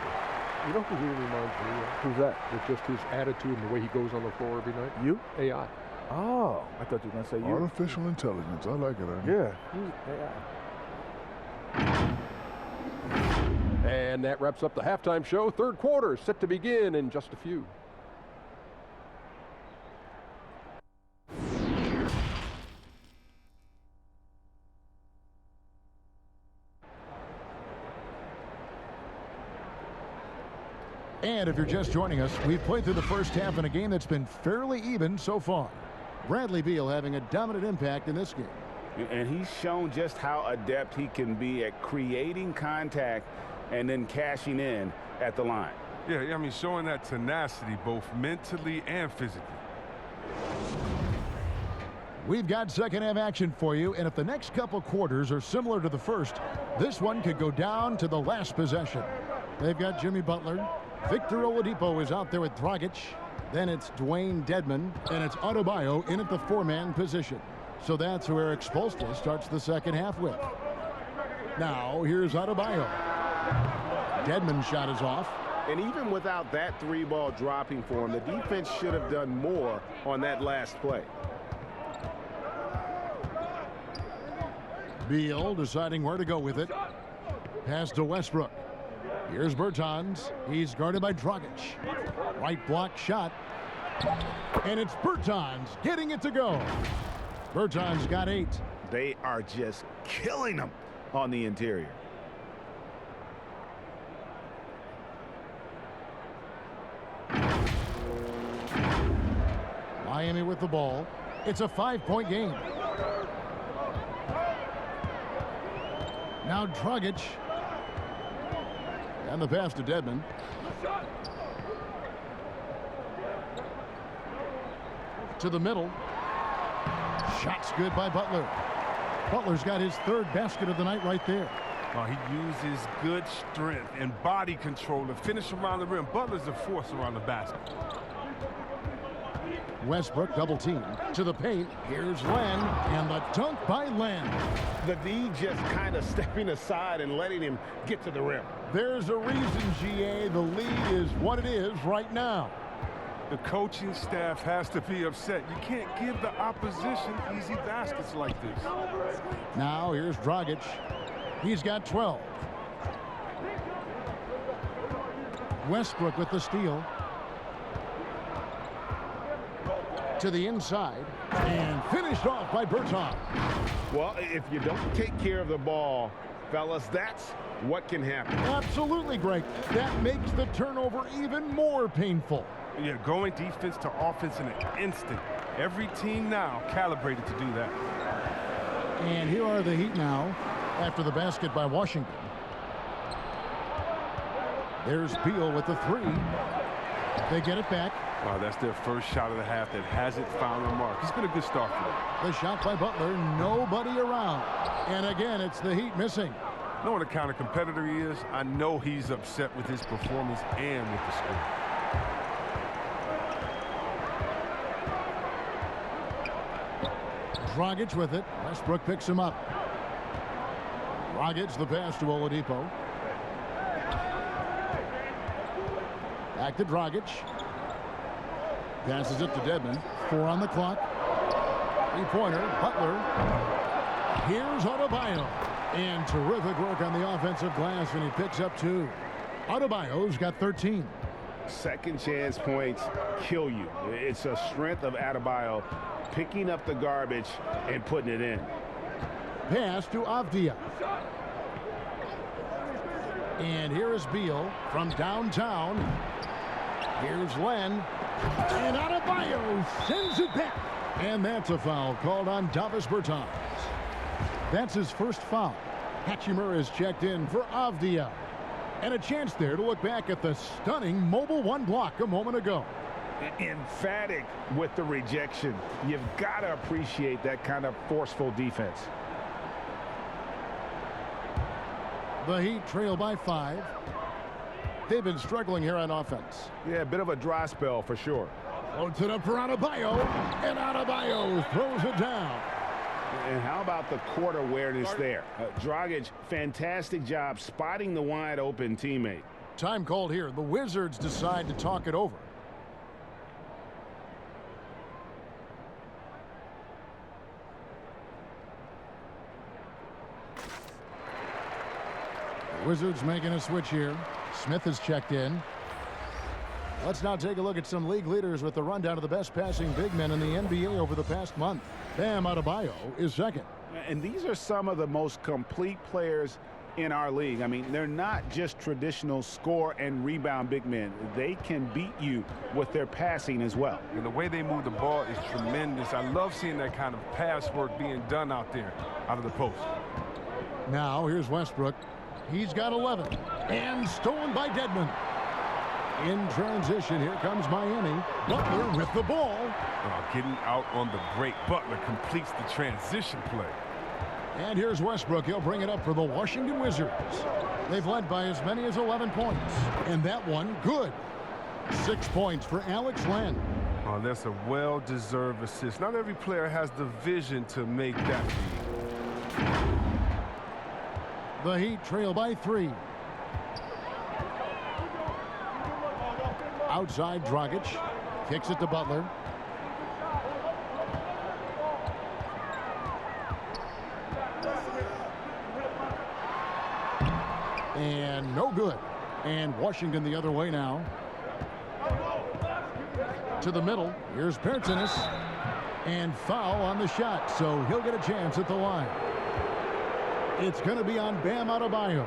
You know who he reminds me of? Who's that? With just his attitude and the way he goes on the floor every night. You? AI. Oh, I thought you were going to say you. Artificial intelligence. I like it. Yeah. AI. And that wraps up the halftime show. Third quarter set to begin in just a few. And if you're just joining us, we've played through the first half in a game that's been fairly even so far. Bradley Beal having a dominant impact in this game. And he's shown just how adept he can be at creating contact and then cashing in at the line. Yeah, I mean, showing that tenacity both mentally and physically. We've got second half action for you, and if the next couple quarters are similar to the first, this one could go down to the last possession. They've got Jimmy Butler. Victor Oladipo is out there with Dragic. Then it's Dwayne Dedmon, and it's Adebayo in at the 4-man position. So that's who Eric Spoelstra starts the second half with. Now, here's Adebayo. Dedmon's shot is off. And even without that 3-ball dropping for him, the defense should have done more on that last play. Beal deciding where to go with it. Pass to Westbrook. Here's Bertans. He's guarded by Dragic. Right block shot. And it's Bertans getting it to go. Bertans got 8. They are just killing them on the interior. Miami with the ball. It's a 5-point game. Now Dragic. And the pass to Dedmon. To the middle. Shot's good by Butler. Butler's got his third basket of the night right there. Well, he uses good strength and body control to finish around the rim. Butler's a force around the basket. Westbrook double team to the paint. Here's Len, and the dunk by Len. The D just kind of stepping aside and letting him get to the rim. There's a reason, GA, the lead is what it is right now. The coaching staff has to be upset. You can't give the opposition easy baskets like this. Now here's Dragic. He's got 12. Westbrook with the steal. To the inside and finished off by Bertans. Well, if you don't take care of the ball, fellas, that's what can happen. Absolutely, Greg. That makes the turnover even more painful. Yeah, going defense to offense in an instant. Every team now calibrated to do that. And here are the Heat now after the basket by Washington. There's Beal with the three. They get it back. Wow, that's their first shot of the half that hasn't found the mark. It's been a good start for them. The shot by Butler, nobody around. And again, it's the Heat missing. Knowing the kind of competitor he is, I know he's upset with his performance and with the score. Dragic with it. Westbrook picks him up. Dragic the pass to Oladipo. Back to Dragic. Passes it to Dedmon. 4 on the clock. Three-pointer. Butler. Here's Adebayo. And terrific work on the offensive glass, and he picks up 2. Adebayo's got 13. Second chance points kill you. It's a strength of Adebayo picking up the garbage and putting it in. Pass to Avdia. And here is Beal from downtown. Here's Len. And Adebayo sends it back. And that's a foul called on Davis Bertans. That's his first foul. Hachimura is checked in for Avdia. And a chance there to look back at the stunning mobile one block a moment ago. Emphatic with the rejection. You've got to appreciate that kind of forceful defense. The Heat trail by 5. They've been struggling here on offense. Yeah, a bit of a dry spell for sure. Floats it up for Adebayo, and Adebayo throws it down. And how about the court awareness there? Dragic, fantastic job spotting the wide open teammate. Time called here. The Wizards decide to talk it over. The Wizards making a switch here. Smith is checked in. Let's now take a look at some league leaders with the rundown of the best passing big men in the NBA over the past month. Bam Adebayo is second. And these are some of the most complete players in our league. I mean, they're not just traditional score and rebound big men. They can beat you with their passing as well. And the way they move the ball is tremendous. I love seeing that kind of pass work being done out there, out of the post. Now here's Westbrook. He's got 11. And stolen by Dedmon. In transition, here comes Miami. Butler with the ball. Getting out on the break. Butler completes the transition play. And here's Westbrook. He'll bring it up for the Washington Wizards. They've led by as many as 11 points. And that one, good. 6 points for Alex Len. Oh, that's a well-deserved assist. Not every player has the vision to make that feed. The Heat trail by 3. Outside Dragic. Kicks it to Butler. And no good. And Washington the other way now. To the middle. Here's Bertans. And foul on the shot. So he'll get a chance at the line. It's going to be on Bam Adebayo.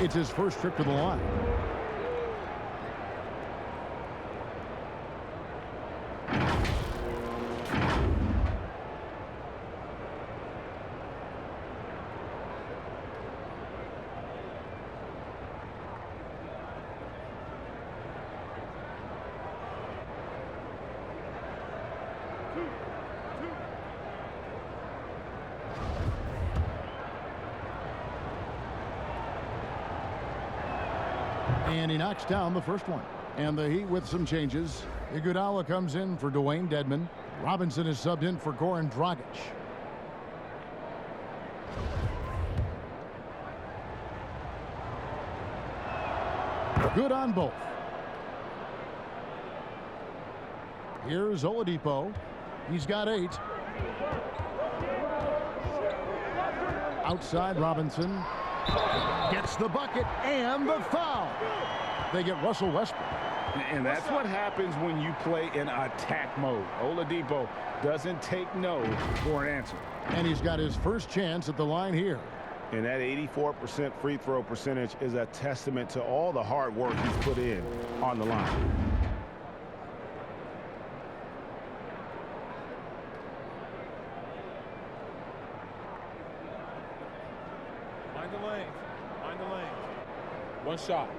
It's his first trip to the line. And he knocks down the first one. And the Heat with some changes. Iguodala comes in for Dwayne Dedmon. Robinson is subbed in for Goran Dragic. Good on both. Here's Oladipo. He's got 8. Outside Robinson. Gets the bucket and the foul. They get Russell Westbrook. And that's what happens when you play in attack mode. Oladipo doesn't take no for an answer. And he's got his first chance at the line here. And that 84% free throw percentage is a testament to all the hard work he's put in on the line. Mind the lanes. Mind the lanes. One shot.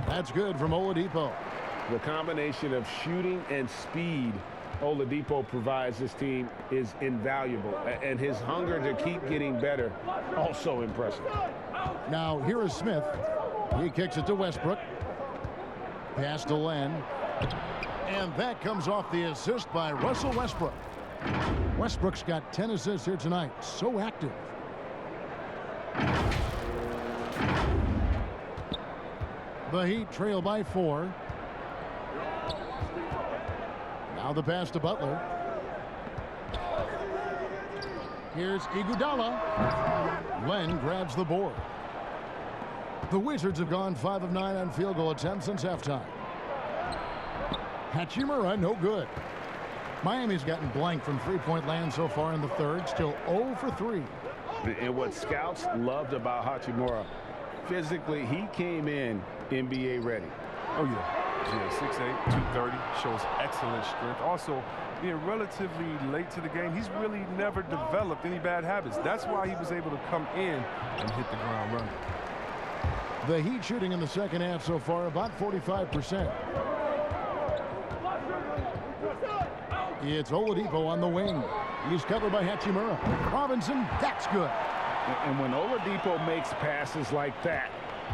That's good from Oladipo. The combination of shooting and speed Oladipo provides this team is invaluable. And his hunger to keep getting better, also impressive. Now here is Smith. He kicks it to Westbrook. Pass to Len. And that comes off the assist by Russell Westbrook. Westbrook's got 10 assists here tonight. So active. The Heat trail by 4. Now the pass to Butler. Here's Iguodala. Len grabs the board. The Wizards have gone 5 of 9 on field goal attempts since halftime. Hachimura, no good. Miami's gotten blank from three-point land so far in the third. Still 0 for 3. And what scouts loved about Hachimura, physically, he came in NBA ready. Oh, yeah. Yeah, 6'8", 230, shows excellent strength. Also, being relatively late to the game, he's really never developed any bad habits. That's why he was able to come in and hit the ground running. The Heat shooting in the second half so far about 45%. It's Oladipo on the wing. He's covered by Hachimura. Robinson, that's good. And when Oladipo makes passes like that,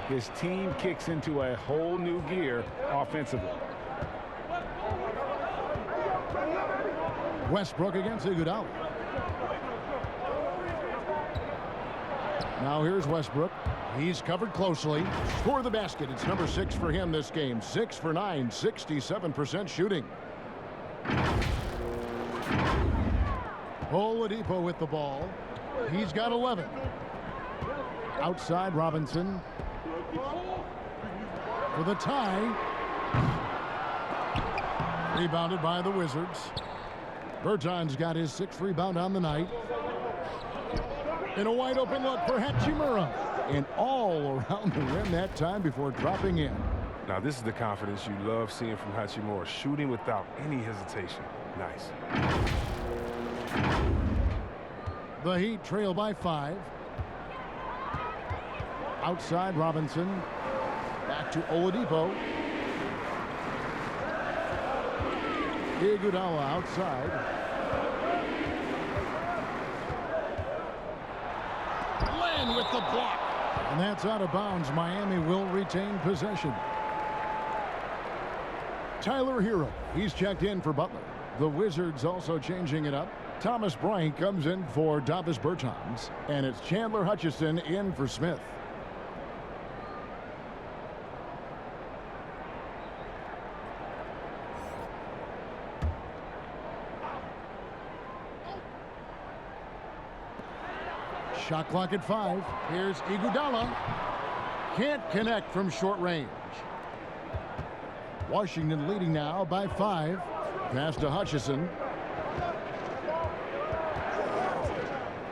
his team kicks into a whole new gear offensively. Westbrook against Iguodala. Now here's Westbrook. He's covered closely. Score the basket. It's number 6 for him this game. 6 for 9, 67% shooting. Oladipo with the ball. He's got 11. Outside Robinson. For the tie. Rebounded by the Wizards. Berton's got his 6th rebound on the night. And a wide open look for Hachimura. And all around the rim that time before dropping in. Now this is the confidence you love seeing from Hachimura. Shooting without any hesitation. Nice. The Heat trail by 5. Outside Robinson. Back to Oladipo. Iguodala outside. Len with the block. And that's out of bounds. Miami will retain possession. Tyler Hero. He's checked in for Butler. The Wizards also changing it up. Thomas Bryant comes in for Davis Bertans. And it's Chandler Hutchison in for Smith. Shot clock at 5. Here's Iguodala. Can't connect from short range. Washington leading now by 5. Pass to Hutchison.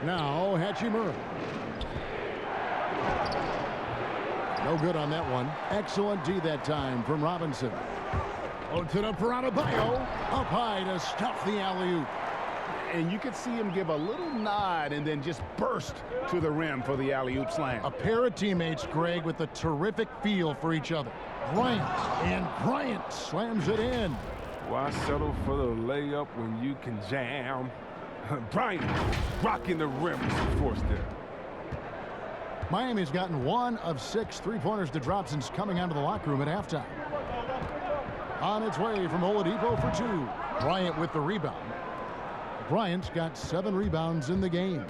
Now Hachimura. No good on that one. Excellent D that time from Robinson. To the Adebayo. Up high to stuff the alley-oop. And you could see him give a little nod and then just burst to the rim for the alley-oop slam. A pair of teammates, Greg, with a terrific feel for each other. Bryant slams it in. Why settle for the layup when you can jam? Bryant rocking the rim with some force there. Miami's gotten 1 of 6 3-pointers to drop since coming out of the locker room at halftime. On its way from Oladipo for 2. Bryant with the rebound. Bryant's got 7 rebounds in the game.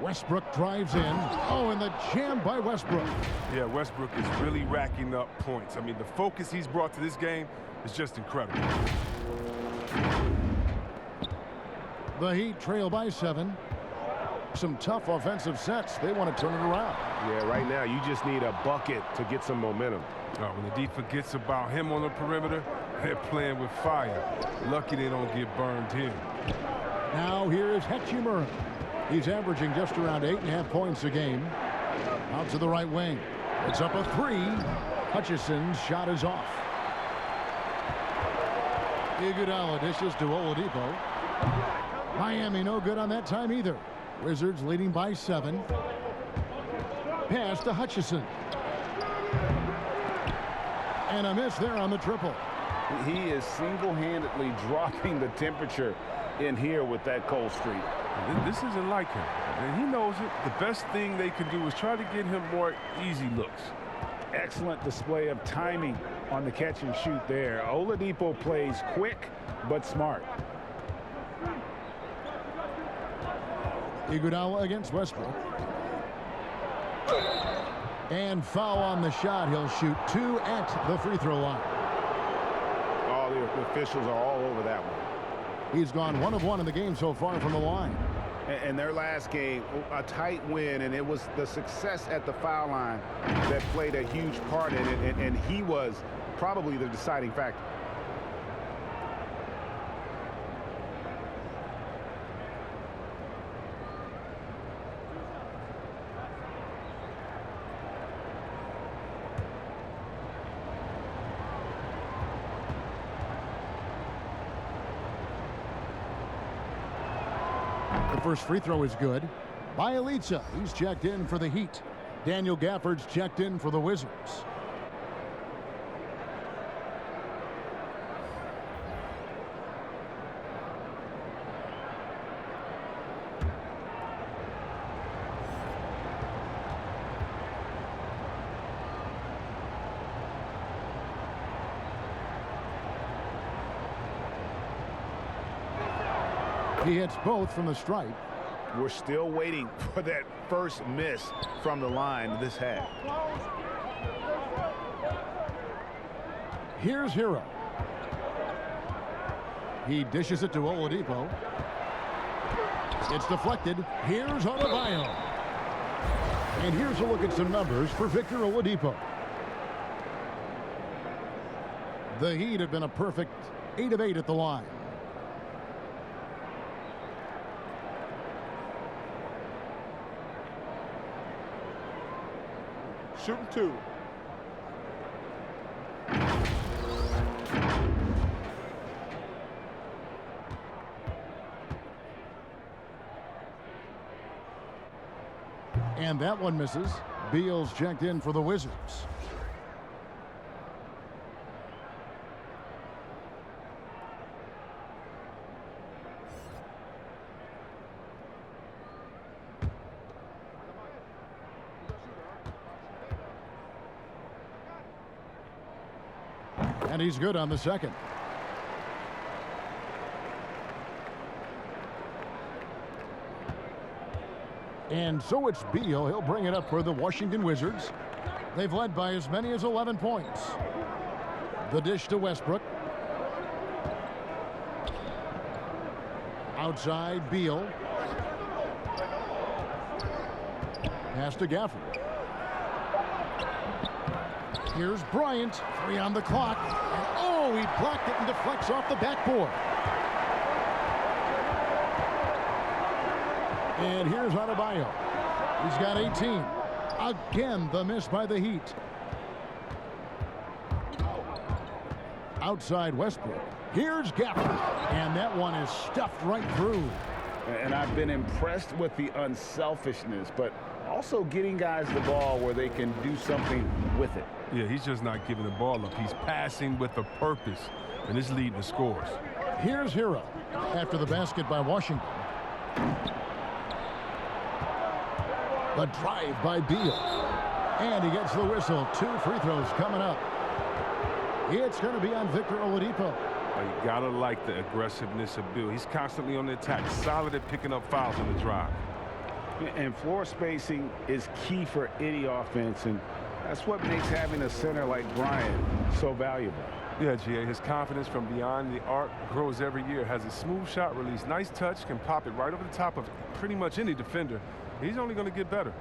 Westbrook drives in. Oh, and the jam by Westbrook. Yeah, Westbrook is really racking up points. I mean, the focus he's brought to this game is just incredible. The Heat trail by 7. Some tough offensive sets. They want to turn it around. Yeah, right now you just need a bucket to get some momentum. When the D forgets about him on the perimeter, they're playing with fire. Lucky they don't get burned here. Now here is Hachimura. He's averaging just around 8.5 points a game. Out to the right wing. It's up a 3. Hutchison's shot is off. Iguodala dishes to Oladipo. Miami no good on that time either. Wizards leading by 7. Pass to Hutchison. And a miss there on the triple. He is single-handedly dropping the temperature in here with that cold streak. This isn't like him, and he knows it. The best thing they can do is try to get him more easy looks. Excellent display of timing on the catch and shoot there. Oladipo plays quick but smart. Iguodala against Westbrook. And foul on the shot. He'll shoot 2 at the free throw line. All the officials are all over that one. He's gone 1 of 1 in the game so far from the line. And their last game, a tight win, and it was the success at the foul line that played a huge part in it, and he was probably the deciding factor. First free throw is good. Bielitsa, he's checked in for the Heat. Daniel Gafford's checked in for the Wizards. He hits both from the stripe. We're still waiting for that first miss from the line this half. Here's Hero. He dishes it to Oladipo. It's deflected. Here's Adebayo. And here's a look at some numbers for Victor Oladipo. The Heat have been a perfect 8 of 8 at the line. Shooting 2. And that one misses. Beal's checked in for the Wizards. And he's good on the second. And so it's Beal. He'll bring it up for the Washington Wizards. They've led by as many as 11 points. The dish to Westbrook. Outside, Beal. Pass to Gafford. Here's Bryant. 3 on the clock. And oh, he blocked it and deflects off the backboard. And here's Adebayo. He's got 18. Again, the miss by the Heat. Outside Westbrook. Here's Gafford. And that one is stuffed right through. And I've been impressed with the unselfishness, but Also getting guys the ball where they can do something with it. Yeah, he's just not giving the ball up. He's passing with a purpose, and it's leading to scores. Here's Hero after the basket by Washington. The drive by Beal. And he gets the whistle. 2 free throws coming up. It's going to be on Victor Oladipo. You gotta like the aggressiveness of Beal. He's constantly on the attack, solid at picking up fouls on the drive. And floor spacing is key for any offense, and that's what makes having a center like Bryant so valuable. Yeah, GA, his confidence from beyond the arc grows every year. Has a smooth shot release, nice touch, can pop it right over the top of pretty much any defender. He's only going to get better.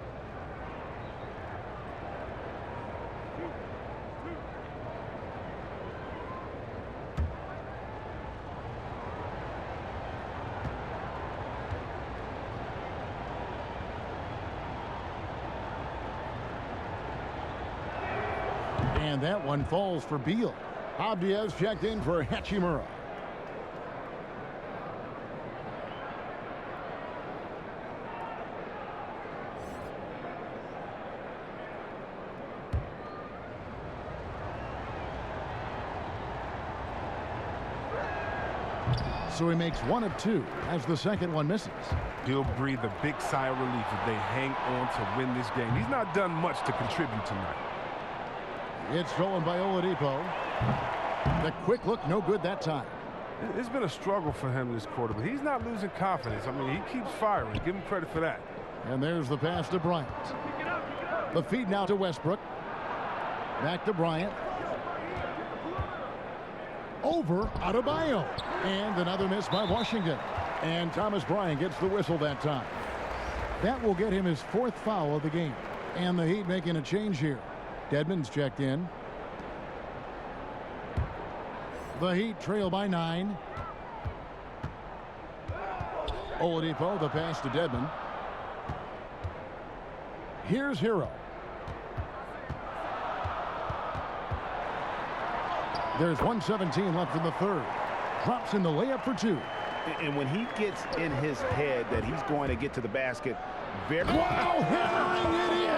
And that one falls for Beal. Abdia's checked in for Hachimura. So he makes 1 of 2 as the second one misses. He'll breathe a big sigh of relief if they hang on to win this game. He's not done much to contribute tonight. It's stolen by Oladipo. The quick look, no good that time. It's been a struggle for him this quarter, but he's not losing confidence. I mean, he keeps firing. Give him credit for that. And there's the pass to Bryant. The feed now to Westbrook. Back to Bryant. Over Adebayo. And another miss by Washington. And Thomas Bryant gets the whistle that time. That will get him his 4th foul of the game. And the Heat making a change here. Dedmon's checked in. The Heat trail by 9. Oladipo, the pass to Dedmon. Here's Hero. There's 1:17 left in the third. Drops in the layup for 2. And when he gets in his head that he's going to get to the basket, very wow, hammering it in.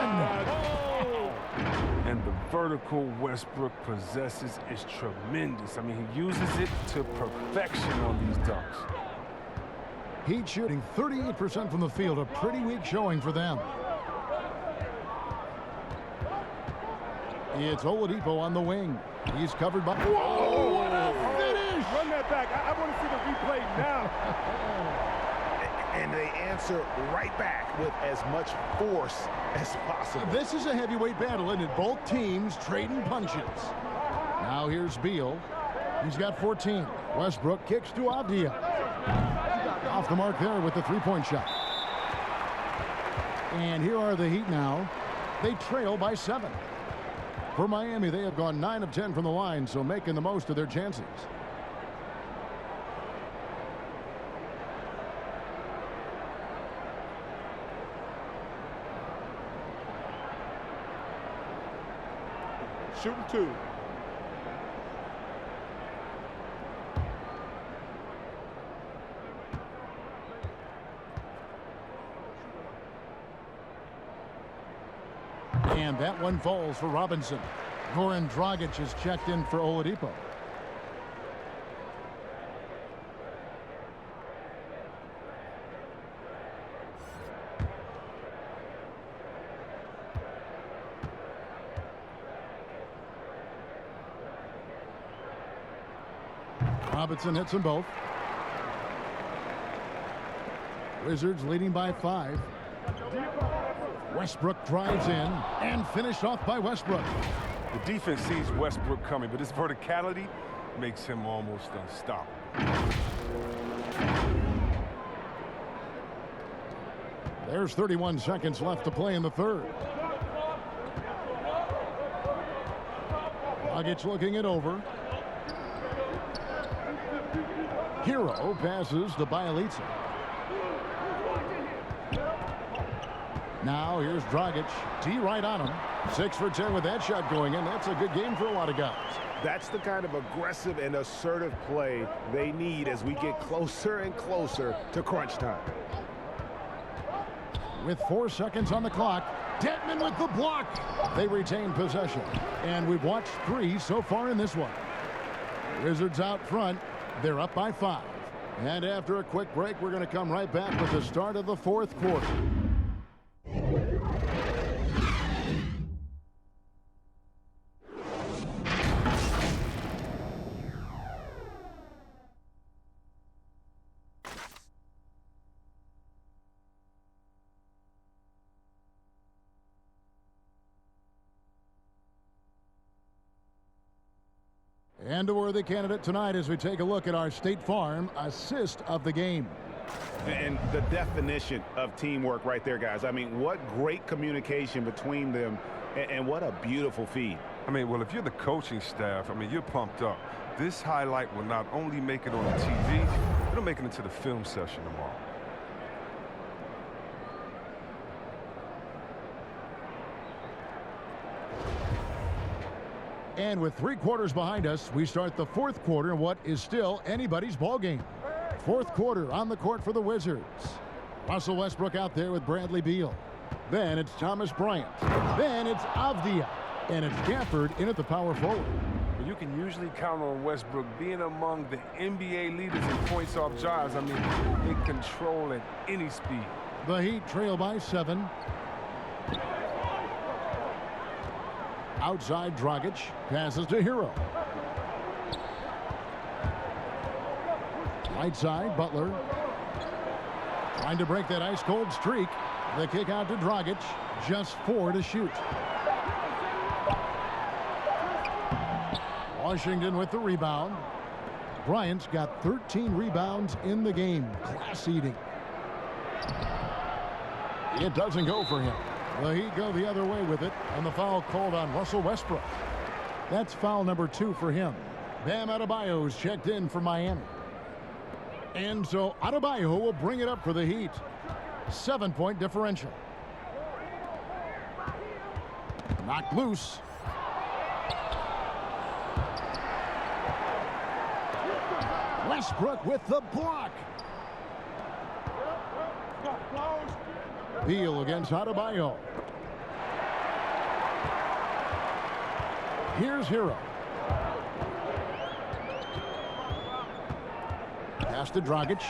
And the vertical Westbrook possesses is tremendous. I mean, he uses it to perfection on these dunks. Heat shooting 38% from the field, a pretty weak showing for them. It's Oladipo on the wing. He's covered by... Whoa, what a finish! Run that back. I want to see the replay now. And they answer right back with as much force as possible. This is a heavyweight battle, and both teams trading punches. Now here's Beal. He's got 14. Westbrook kicks to Avdia. Off the mark there with the 3-point shot. And here are the Heat now. They trail by 7. For Miami, they have gone 9 of 10 from the line, so making the most of their chances. Shooting 2. And that one falls for Robinson. Goran Dragic is checked in for Oladipo. Robinson hits them both. Wizards leading by 5. Westbrook drives in and finished off by Westbrook. The defense sees Westbrook coming, but his verticality makes him almost unstoppable. There's 31 seconds left to play in the third. Dragic looking it over. Hero passes to Bielitsa. Now here's Dragic. D right on him. 6 for 10 with that shot going in. That's a good game for a lot of guys. That's the kind of aggressive and assertive play they need as we get closer and closer to crunch time. with 4 seconds on the clock. Detman with the block. They retain possession. And we've watched 3 so far in this one. Wizards out front. They're up by 5. And after a quick break, we're going to come right back with the start of the 4th quarter. And a worthy candidate tonight as we take a look at our State Farm assist of the game. And the definition of teamwork right there, guys. I mean, what great communication between them, and what a beautiful feed. I mean, well, if you're the coaching staff, I mean, you're pumped up. This highlight will not only make it on the TV, it'll make it into the film session tomorrow. And with 3 quarters behind us, we start the 4th quarter in what is still anybody's ball game. 4th quarter on the court for the Wizards. Russell Westbrook out there with Bradley Beal. Then it's Thomas Bryant. Then it's Avdia. And it's Gafford in at the power forward. You can usually count on Westbrook being among the NBA leaders in points off drives. I mean, in control at any speed. The Heat trail by 7. Outside Dragic, passes to Hero. Right side, Butler. Trying to break that ice-cold streak. The kick out to Dragic, just 4 to shoot. Washington with the rebound. Bryant's got 13 rebounds in the game. Class eating. It doesn't go for him. The Heat go the other way with it, and the foul called on Russell Westbrook. That's foul number 2 for him. Bam Adebayo's checked in for Miami. And so Adebayo will bring it up for the Heat. 7-point differential. Knocked loose. Westbrook with the block. Beal against Adebayo. Here's Hero. Pass to Dragic.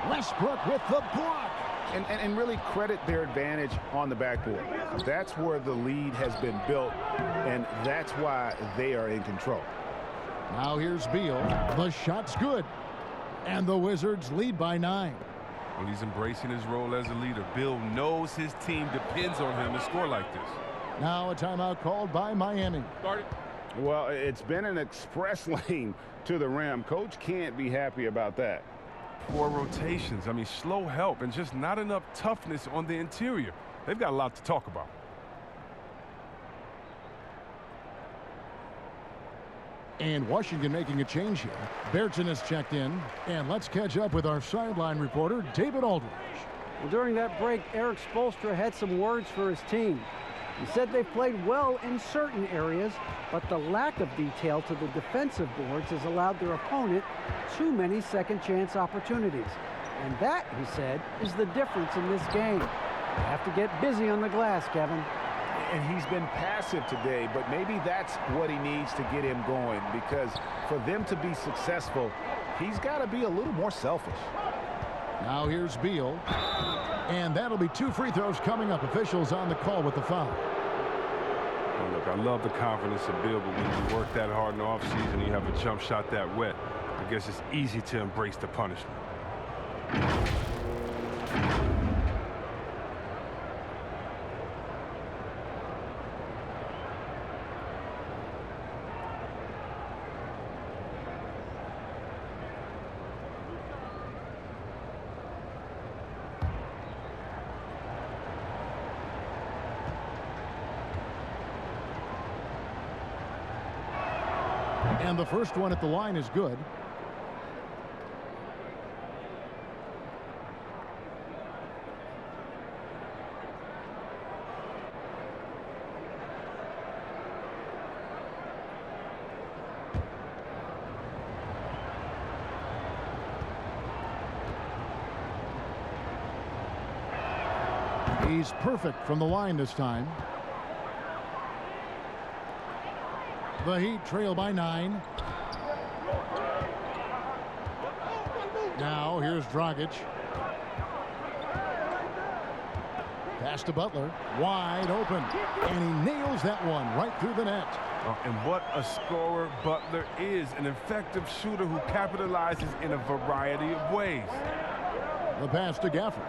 Westbrook with the block. And really credit their advantage on the backboard. That's where the lead has been built, and that's why they are in control. Now here's Beal. The shot's good. And the Wizards lead by 9. Well, he's embracing his role as a leader. Bill knows his team depends on him to score like this. Now a timeout called by Miami. Started. Well, it's been an express lane to the rim. Coach can't be happy about that. Poor rotations. I mean, slow help and just not enough toughness on the interior. They've got a lot to talk about. And Washington making a change here. Berton has checked in. And let's catch up with our sideline reporter, David Aldridge. Well, during that break, Eric Spoelstra had some words for his team. He said they've played well in certain areas, but the lack of detail to the defensive boards has allowed their opponent too many second-chance opportunities. And that, he said, is the difference in this game. You have to get busy on the glass, Kevin. And he's been passive today, but maybe that's what he needs to get him going, because for them to be successful, he's got to be a little more selfish. Now here's Beal. And that'll be 2 free throws coming up. Officials on the call with the foul. Well, look, I love the confidence of Bill, but when you work that hard in the offseason and you have a jump shot that wet, I guess it's easy to embrace the punishment. And the first one at the line is good. He's perfect from the line this time. The Heat trail by 9. Now here's Dragic. Pass to Butler. Wide open. And he nails that one right through the net. And what a scorer Butler is. An effective shooter who capitalizes in a variety of ways. The pass to Gafford.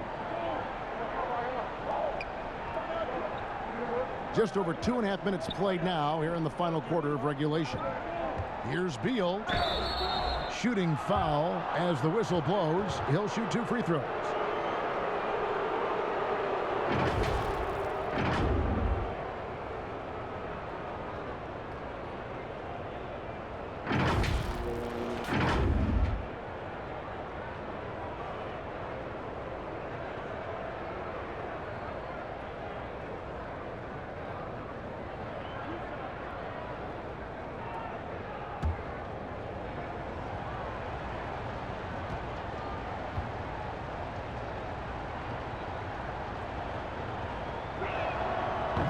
Just over 2.5 minutes played now here in the final quarter of regulation. Here's Beal. Shooting foul as the whistle blows. He'll shoot 2 free throws.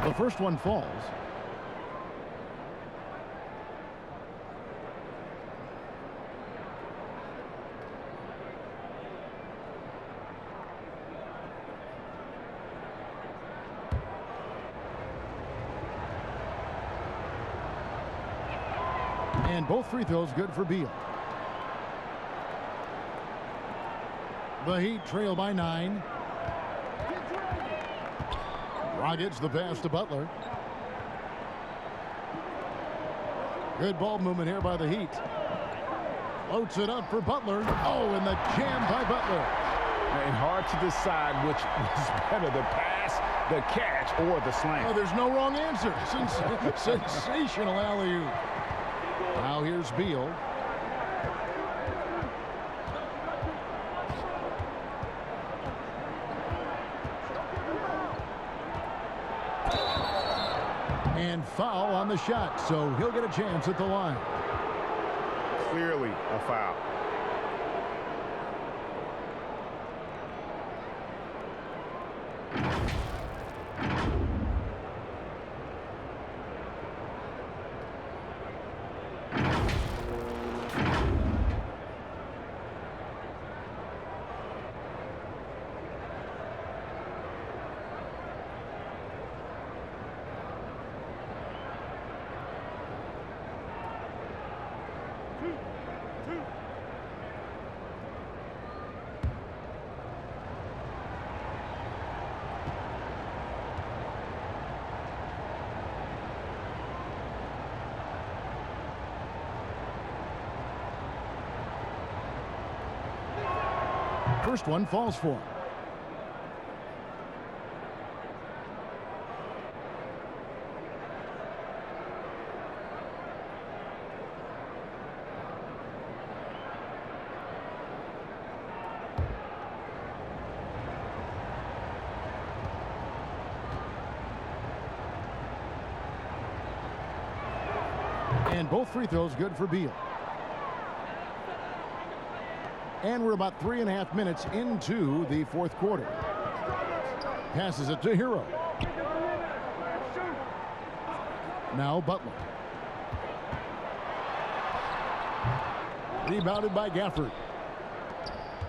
The first one falls. And both free throws good for Beal. The Heat trail by 9. Dragic the pass to Butler. Good ball movement here by the Heat. Floats it up for Butler. Oh, and the jam by Butler. And hard to decide which was better, the pass, the catch, or the slam. Oh, there's no wrong answer. Sensational alley-oop. Now here's Beal. And foul on the shot, so he'll get a chance at the line. Clearly a foul. First one falls for him. And both free throws good for Beal. And we're about 3.5 minutes into the fourth quarter. Passes it to Hero. Now Butler. Rebounded by Gafford.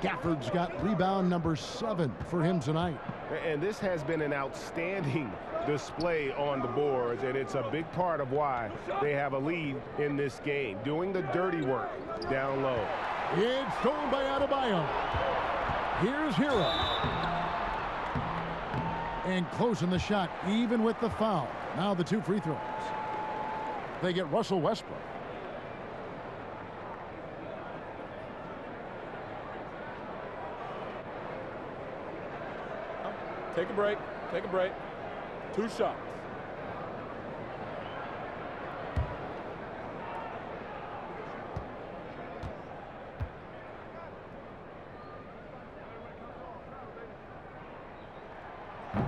Gafford's got rebound number 7 for him tonight. And this has been an outstanding display on the boards, and it's a big part of why they have a lead in this game, doing the dirty work down low. It's stolen by Adebayo. Here's Hero. And closing the shot, even with the foul. Now the 2 free throws. They get Russell Westbrook. Take a break. Take a break. 2 shots.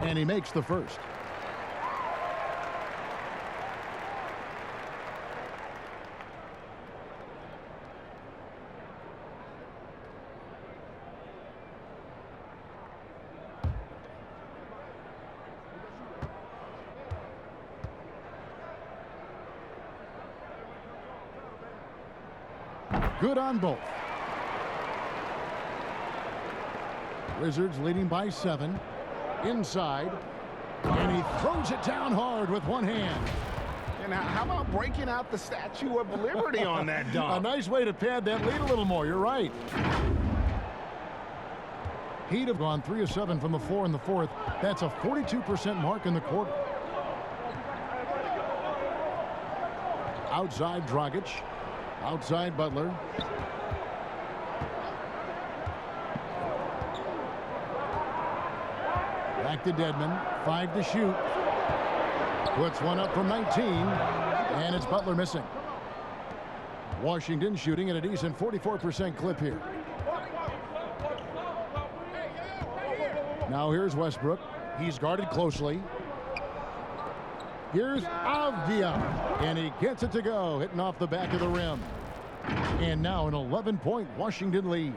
And he makes the first. Good on both. Wizards leading by 7. Inside. And he throws it down hard with one hand. And how about breaking out the Statue of Liberty on that dunk? A nice way to pad that lead a little more. You're right. Heat have gone 3 of 7 from the floor in the fourth. That's a 42% mark in the quarter. Outside Dragic. Outside Butler. Back to Dedmon. 5 to shoot. Puts one up from 19. And it's Butler missing. Washington shooting at a decent 44% clip here. Now here's Westbrook. He's guarded closely. Here's Avdia. And he gets it to go, hitting off the back of the rim. And now an 11-point Washington lead.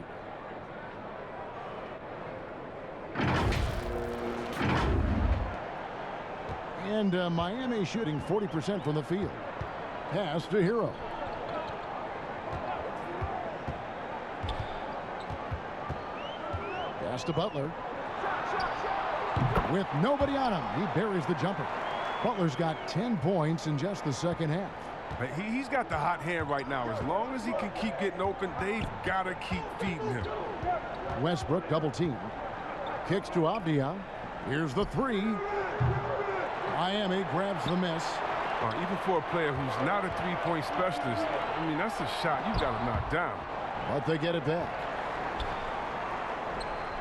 And Miami shooting 40% from the field. Pass to Hero. Pass to Butler. With nobody on him, he buries the jumper. Butler's got 10 points in just the second half. He's got the hot hand right now. As long as he can keep getting open, they've got to keep feeding him. Westbrook double team. Kicks to Avdia. Here's the three. Miami grabs the miss. Even for a player who's not a three-point specialist, I mean, that's a shot you've got to knock down. But they get it back.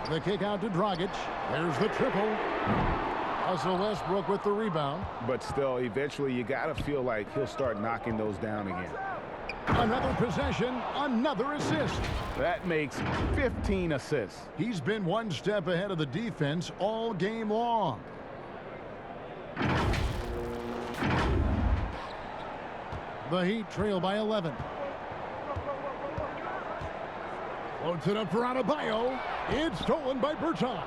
The kick out to Dragic. There's the triple. Russell Westbrook with the rebound. But still, eventually, you got to feel like he'll start knocking those down again. Another possession, another assist. That makes 15 assists. He's been one step ahead of the defense all game long. The Heat trail by 11. Floats it up for Adebayo. It's stolen by Bertans.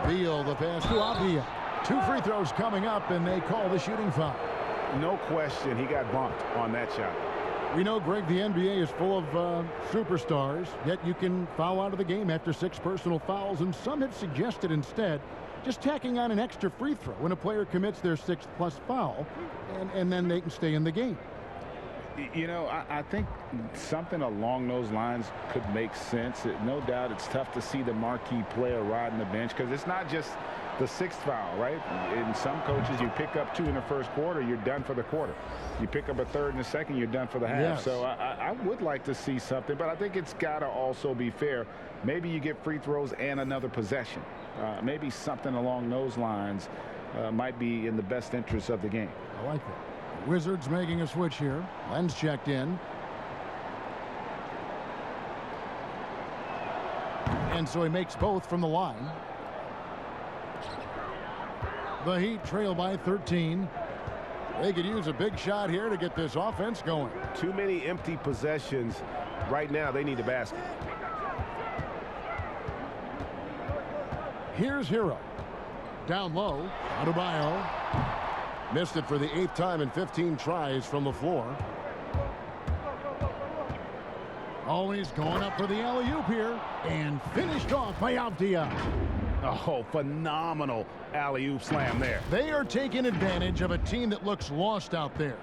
Beal, the pass to Avdia. 2 free throws coming up, and they call the shooting foul. No question, he got bumped on that shot. We know, Greg, the NBA is full of superstars, yet you can foul out of the game after 6 personal fouls, and some have suggested instead just tacking on an extra free throw when a player commits their 6th+ foul, and then they can stay in the game. You know, I think something along those lines could make sense. No doubt it's tough to see the marquee player riding the bench because it's not just the 6th foul, right? In some coaches, you pick up 2 in the first quarter, you're done for the quarter. You pick up a 3rd in the second, you're done for the half. Yes. So I would like to see something, but I think it's got to also be fair. Maybe you get free throws and another possession. Maybe something along those lines might be in the best interest of the game. I like that. Wizards making a switch here. Len's checked in. And so he makes both from the line. The Heat trail by 13. They could use a big shot here to get this offense going. Too many empty possessions. Right now, they need a basket. Here's Hero. Down low. Adebayo. Missed it for the 8th time in 15 tries from the floor. Always going up for the alley-oop here. And finished off by Avdia. Oh, phenomenal alley-oop slam there. They are taking advantage of a team that looks lost out there.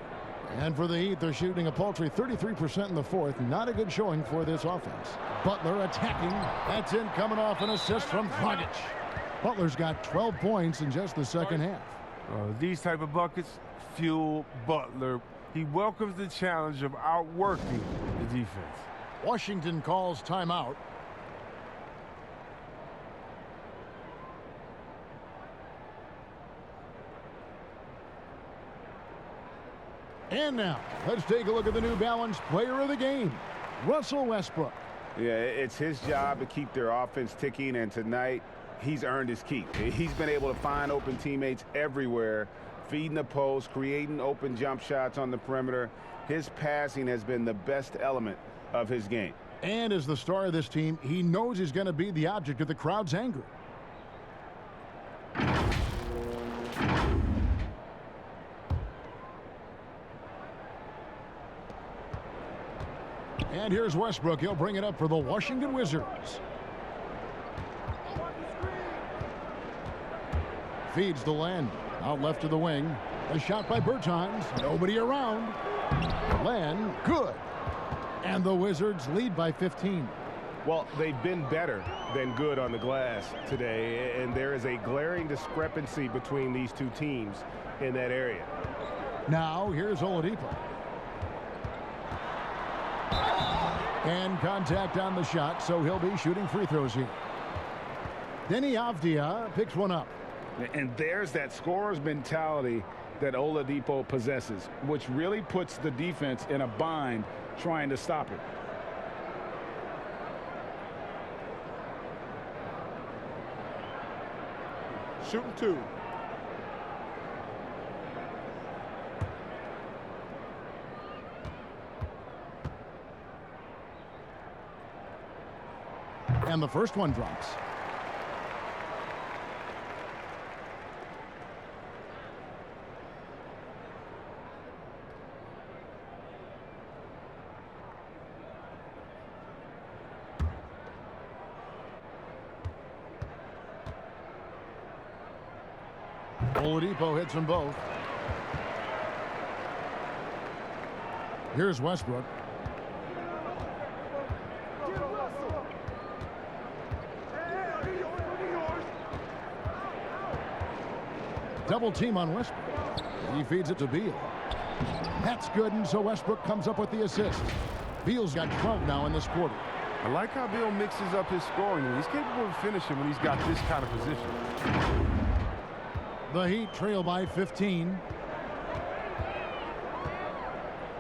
And for the Heat, they're shooting a paltry 33% in the fourth. Not a good showing for this offense. Butler attacking. That's in, coming off an assist from Dragic. Butler's got 12 points in just the second half. These type of buckets fuel Butler. He welcomes the challenge of outworking the defense. Washington calls timeout. And now, let's take a look at the New Balance player of the game, Russell Westbrook. Yeah, it's his job to keep their offense ticking, and tonight he's earned his keep. He's been able to find open teammates everywhere, feeding the post, creating open jump shots on the perimeter. His passing has been the best element of his game. And as the star of this team, he knows he's going to be the object of the crowd's anger. And here's Westbrook. He'll bring it up for the Washington Wizards. Feeds the Len. Out left to the wing. A shot by Bertans. Nobody around. Len, good. And the Wizards lead by 15. Well, they've been better than good on the glass today, and there is a glaring discrepancy between these two teams in that area. Now, here's Oladipo. And contact on the shot, so he'll be shooting free throws here. Denny Avdia picks one up. And there's that scorer's mentality that Oladipo possesses, which really puts the defense in a bind trying to stop it. Shooting 2. And the first one drops. Oladipo hits them both. Here's Westbrook. Double team on Westbrook. He feeds it to Beal. That's good, and so Westbrook comes up with the assist. Beal's got 12 now in this quarter. I like how Beal mixes up his scoring. He's capable of finishing when he's got this kind of position. The Heat trail by 15.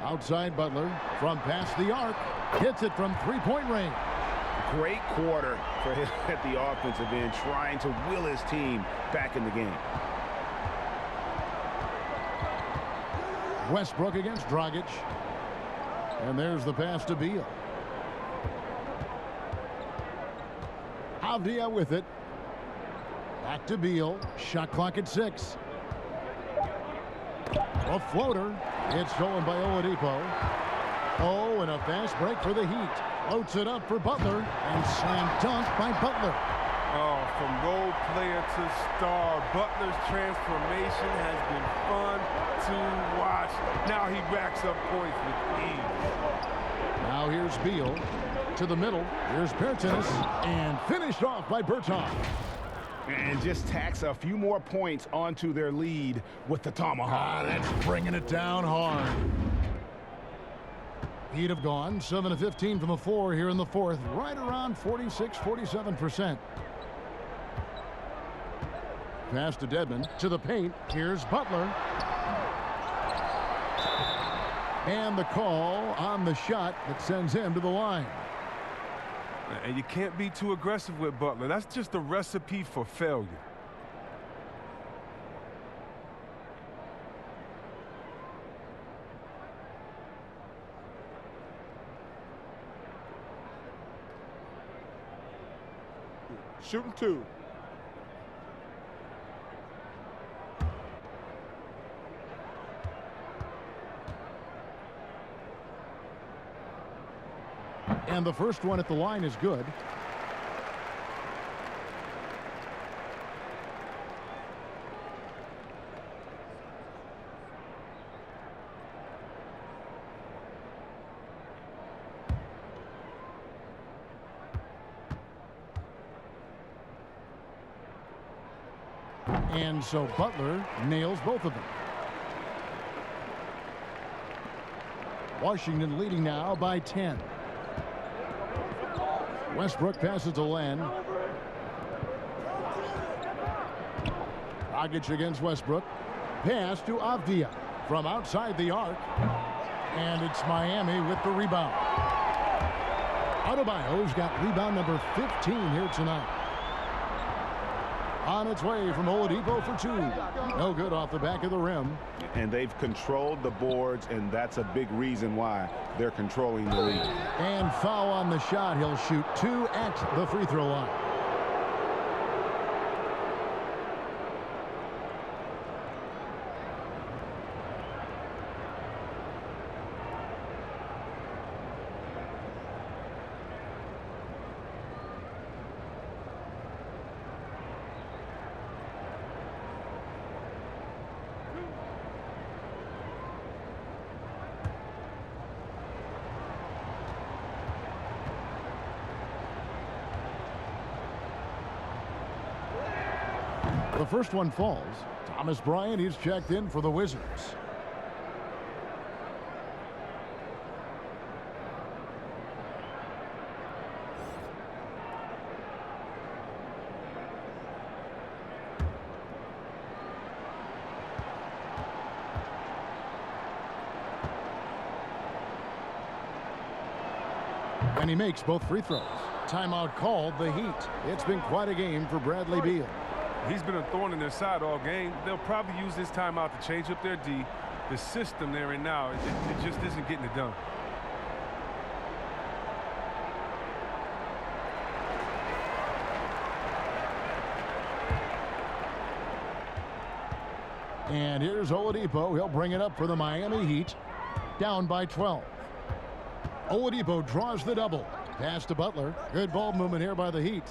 Outside Butler from past the arc. Hits it from three-point range. Great quarter for him at the offensive end, trying to will his team back in the game. Westbrook against Dragic. And there's the pass to Beal. Avdia with it. Back to Beal. Shot clock at 6. A floater. It's stolen by Oladipo. Oh, and a fast break for the Heat. Floats it up for Butler. And slam dunk by Butler. Oh, from role player to star, Butler's transformation has been fun to watch. Now he racks up points with ease. Now here's Beal to the middle. Here's Bertans, and finished off by Bertans. And just tacks a few more points onto their lead with the tomahawk. That's bringing it down hard. Heat have gone 7 of 15 from the floor here in the fourth, right around 46-47%. Pass to Dedmon, to the paint. Here's Butler. And the call on the shot that sends him to the line. And you can't be too aggressive with Butler. That's just a recipe for failure. Shooting 2. And the first one at the line is good. And so Butler nails both of them. Washington leading now by 10. Westbrook passes to Len. Dragic against Westbrook. Pass to Avdia from outside the arc. And it's Miami with the rebound. Adebayo's got rebound number 15 here tonight. On its way from Oladipo for 2. No good off the back of the rim. And they've controlled the boards, and that's a big reason why they're controlling the lead. And foul on the shot. He'll shoot 2 at the free throw line. The first one falls. Thomas Bryant, he's checked in for the Wizards. And he makes both free throws. Timeout called, the Heat. It's been quite a game for Bradley Beal. He's been a thorn in their side all game. They'll probably use this timeout to change up their D. The system they're in now, it just isn't getting it done. And here's Oladipo. He'll bring it up for the Miami Heat. Down by 12. Oladipo draws the double. Pass to Butler. Good ball movement here by the Heat.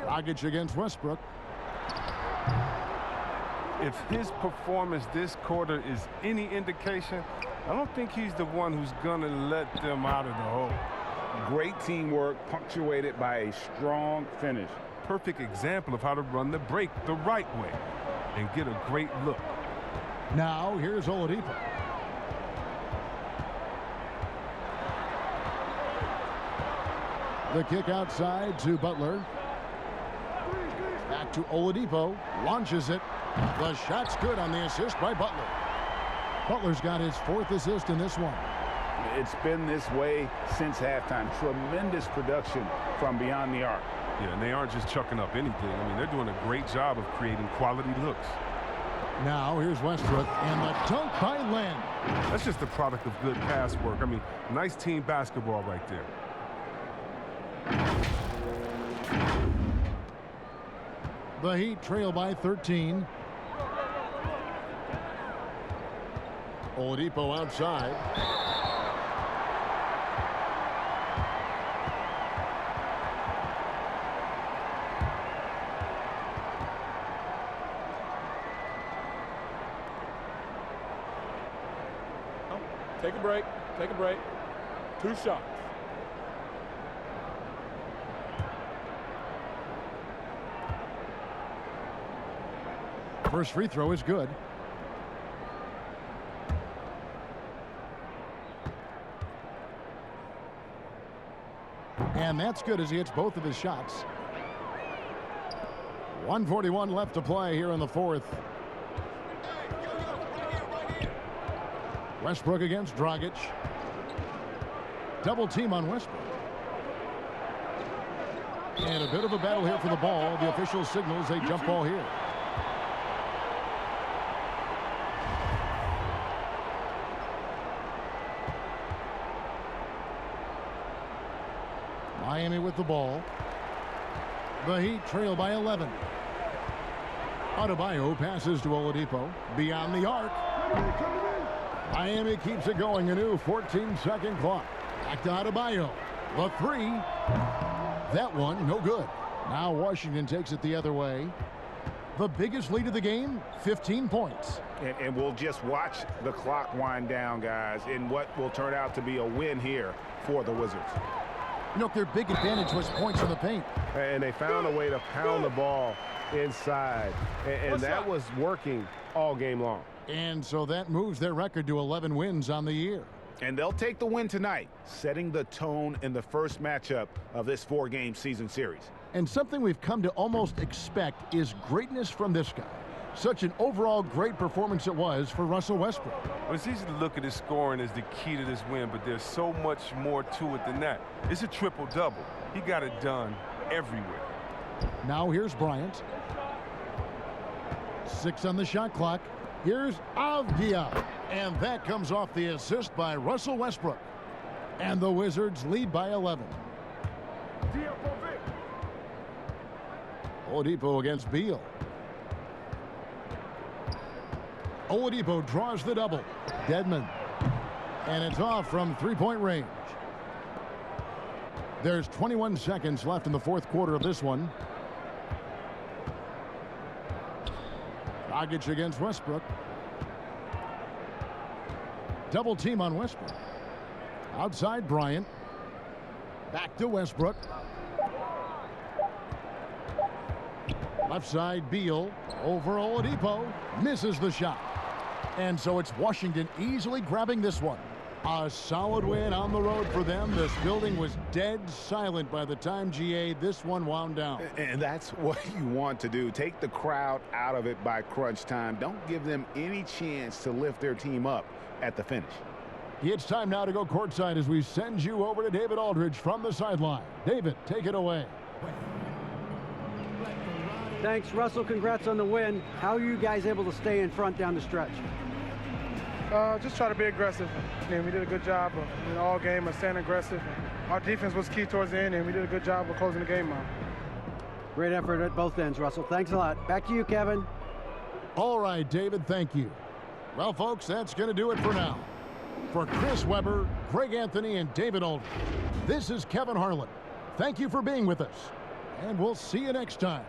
Dragic against Westbrook. If his performance this quarter is any indication, I don't think he's the one who's going to let them out of the hole. Great teamwork punctuated by a strong finish. Perfect example of how to run the break the right way and get a great look. Now here's Oladipo. The kick outside to Butler. Back to Oladipo. Launches it. The shot's good on the assist by Butler. Butler's got his 4th assist in this one. It's been this way since halftime. Tremendous production from beyond the arc. Yeah, and they aren't just chucking up anything. I mean, they're doing a great job of creating quality looks. Now here's Westbrook and the dunk by Len. That's just the product of good pass work. I mean, nice team basketball right there. The Heat trail by 13. Oladipo outside. Take a break. Take a break. 2 shots. First free throw is good. And that's good as he hits both of his shots. 1:41 left to play here in the 4th. Westbrook against Dragic. Double team on Westbrook. And a bit of a battle here for the ball. The official signals a jump ball here. Miami with the ball. The Heat trail by 11. Adebayo passes to Oladipo. Beyond the arc. Miami keeps it going. A new 14-second clock. Back to Adebayo. The 3. That one, no good. Now Washington takes it the other way. The biggest lead of the game, 15 points. And we'll just watch the clock wind down, guys, in what will turn out to be a win here for the Wizards. You know, their big advantage was points in the paint. And they found a way to pound the ball inside. And that was working all game long. And so that moves their record to 11 wins on the year. And they'll take the win tonight, setting the tone in the first matchup of this 4-game season series. And something we've come to almost expect is greatness from this guy. Such an overall great performance it was for Russell Westbrook. Well, it's easy to look at his scoring as the key to this win, but there's so much more to it than that. It's a triple-double. He got it done everywhere. Now here's Bryant. 6 on the shot clock. Here's Avdia. And that comes off the assist by Russell Westbrook. And the Wizards lead by 11. Oladipo against Beal. Oladipo draws the double. Dedmon. And it's off from 3-point range. There's 21 seconds left in the 4th quarter of this one. Dragic against Westbrook. Double team on Westbrook. Outside Bryant. Back to Westbrook. Left side, Beal. Over Oladipo. Misses the shot. And so it's Washington easily grabbing this one. A solid win on the road for them. This building was dead silent by the time, GA, this one wound down. And that's what you want to do. Take the crowd out of it by crunch time. Don't give them any chance to lift their team up at the finish. It's time now to go courtside as we send you over to David Aldridge from the sideline. David, take it away. Thanks, Russell. Congrats on the win. How are you guys able to stay in front down the stretch? Just try to be aggressive. And we did a good job of, all game of staying aggressive. Our defense was key towards the end, and we did a good job of closing the game out. Great effort at both ends, Russell. Thanks a lot. Back to you, Kevin. All right, David, thank you. Well, folks, that's going to do it for now. For Chris Webber, Greg Anthony, and David Aldridge, this is Kevin Harlan. Thank you for being with us, and we'll see you next time.